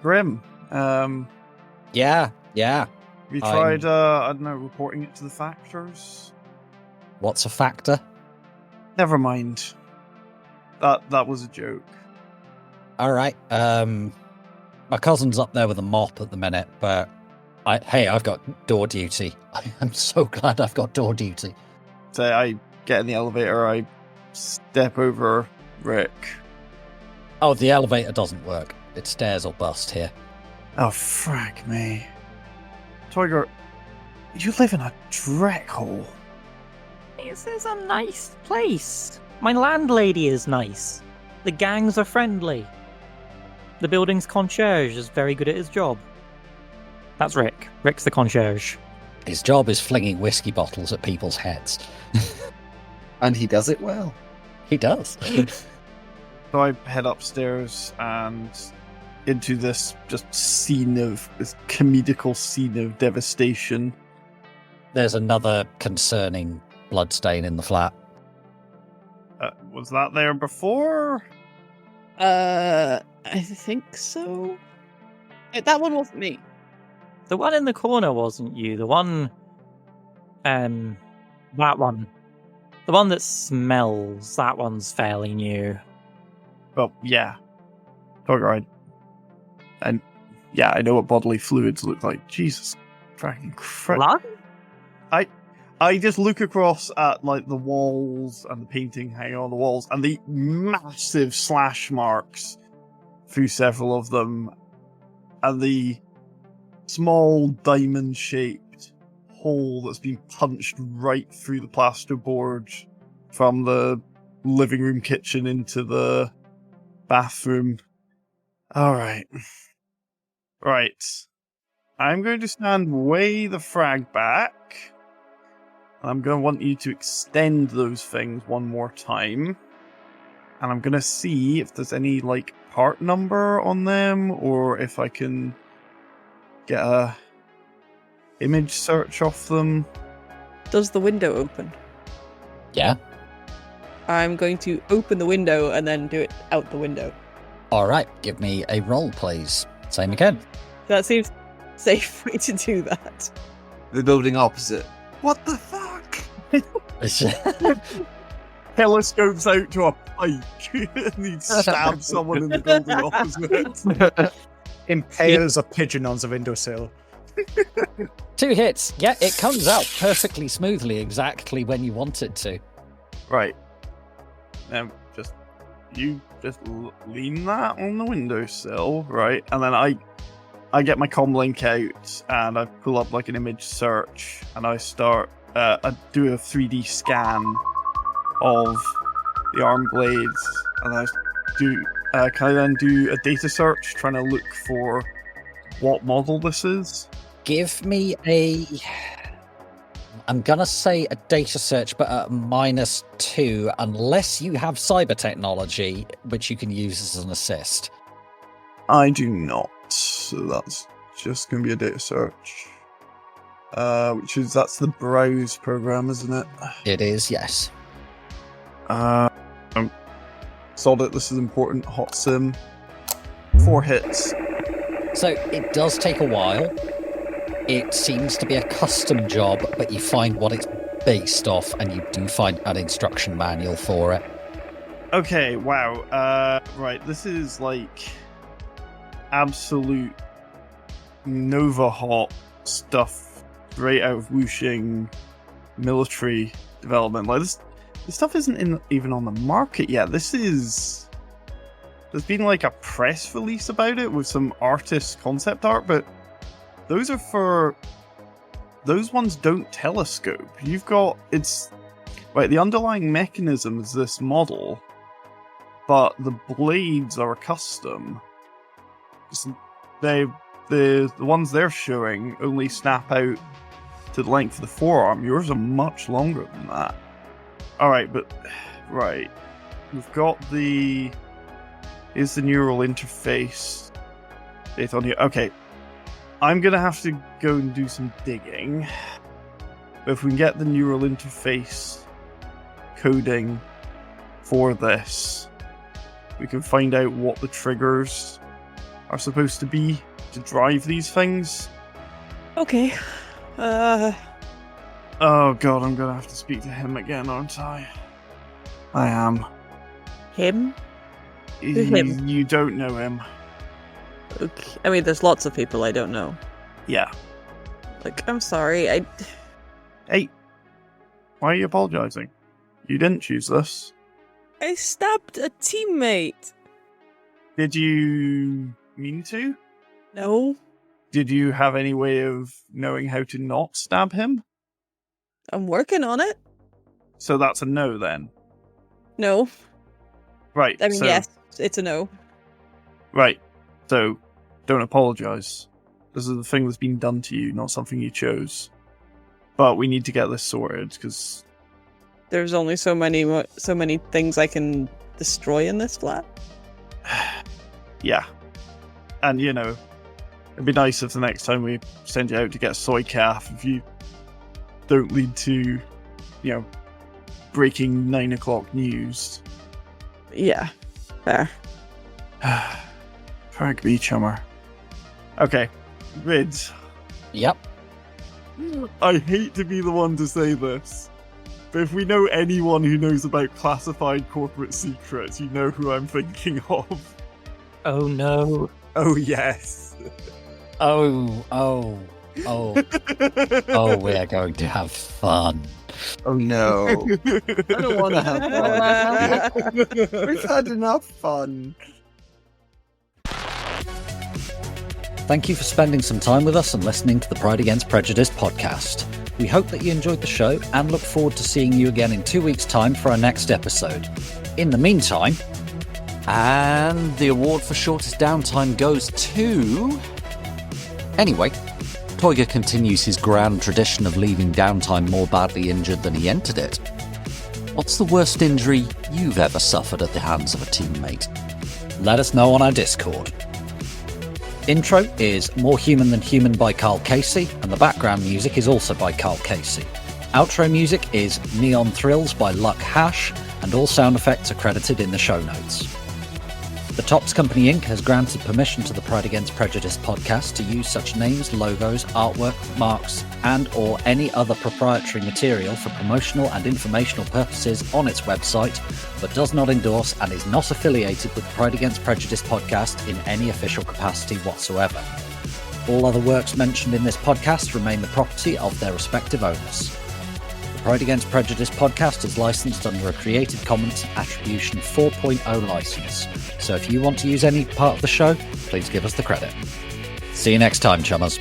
Grim. Yeah. Have you tried, I don't know, reporting it to the factors? What's a factor? Never mind. That was a joke. All right. My cousin's up there with a mop at the minute, but I've got door duty. I'm so glad I've got door duty. So I get in the elevator, I step over Rick. Oh, the elevator doesn't work. It's stairs or bust here. Oh, frack me. Toyger, you live in a Drek hole. This is a nice place. My landlady is nice. The gangs are friendly. The building's concierge is very good at his job. That's Rick. Rick's the concierge. His job is flinging whiskey bottles at people's heads. And he does it well. He does. So I head upstairs and into this just this comedical scene of devastation. There's another concerning bloodstain in the flat. Was that there before? I think so. That one wasn't me. The one in the corner wasn't you. The one That one. The one that smells, that one's fairly new. Well, yeah. Toyger, and yeah, I know what bodily fluids look like. Jesus fucking Christ. Blood? I just look across at like the walls and the painting hanging on the walls and the massive slash marks through several of them and the small diamond-shaped hole that's been punched right through the plasterboard from the living room kitchen into the bathroom. Alright. Right. I'm going to stand way the frag back. I'm going to want you to extend those things one more time. And I'm going to see if there's any, like, part number on them, or if I can get a image search off them. Does the window open? Yeah. I'm going to open the window and then do it out the window. All right, give me a roll, please. Same again. That seems a safe way to do that. The building opposite. What the fuck? Telescopes out to a pike and he'd stab someone in the building opposite. Impales a pigeon on the windowsill. 2 hits. Yeah, it comes out perfectly smoothly, exactly when you want it to. Right. You just lean that on the windowsill, right? And then I get my comlink out and I pull up like an image search and I start, I do a 3D scan of the arm blades and I do, can I then do a data search trying to look for what model this is? Give me a... I'm going to say a data search, but at -2, unless you have cyber technology, which you can use as an assist. I do not, so that's just going to be a data search. That's the browse program, isn't it? It is, yes. Solid, this is important. Hot sim. 4 hits. So it does take a while. It seems to be a custom job, but you find what it's based off, and you do find an instruction manual for it. Okay, wow. Right, this is like absolute Nova hot stuff straight out of whooshing military development. Like this stuff isn't even on the market yet. There's been like a press release about it with some artist concept art, but those ones don't telescope. The underlying mechanism is this model, but the blades are custom. The ones they're showing only snap out to the length of the forearm. Yours are much longer than that. Alright, we've got here's the neural interface data on here. Okay. I'm going to have to go and do some digging. But if we can get the neural interface coding for this, we can find out what the triggers are supposed to be to drive these things. Okay. Oh god, I'm going to have to speak to him again, aren't I? I am. Him? Who's him? You don't know him. Okay. I mean, there's lots of people I don't know. Yeah. Like, I'm sorry, Hey, why are you apologizing? You didn't choose this. I stabbed a teammate! Did you mean to? No. Did you have any way of knowing how to not stab him? I'm working on it. So that's a no then? No. Right. I mean, yes, it's a no. Right. So, don't apologize. This is the thing that's been done to you, not something you chose. But we need to get this sorted, because... There's only so many things I can destroy in this flat. Yeah. And, it'd be nice if the next time we send you out to get a soy calf, if you don't lead to, breaking 9 o'clock news. Yeah, fair. Frag me, chummer. Okay, Rids. Yep. I hate to be the one to say this, but if we know anyone who knows about classified corporate secrets, you know who I'm thinking of. Oh no. Oh, yes. Oh, we are going to have fun. Oh no. I don't want to have fun. We've had enough fun. Thank you for spending some time with us and listening to the Pride Against Prejudice podcast. We hope that you enjoyed the show and look forward to seeing you again in 2 weeks' time for our next episode. In the meantime... And the award for shortest downtime goes to... Anyway, Toyger continues his grand tradition of leaving downtime more badly injured than he entered it. What's the worst injury you've ever suffered at the hands of a teammate? Let us know on our Discord. Intro is More Human Than Human by Carl Casey, and the background music is also by Carl Casey. Outro music is Neon Thrills by Luck Hash, and all sound effects are credited in the show notes. The Topps Company Inc. has granted permission to the Pride Against Prejudice podcast to use such names, logos, artwork, marks, and or any other proprietary material for promotional and informational purposes on its website, but does not endorse and is not affiliated with the Pride Against Prejudice podcast in any official capacity whatsoever. All other works mentioned in this podcast remain the property of their respective owners. The Pride Against Prejudice podcast is licensed under a Creative Commons Attribution 4.0 license, so if you want to use any part of the show, please give us the credit. See you next time, chummers.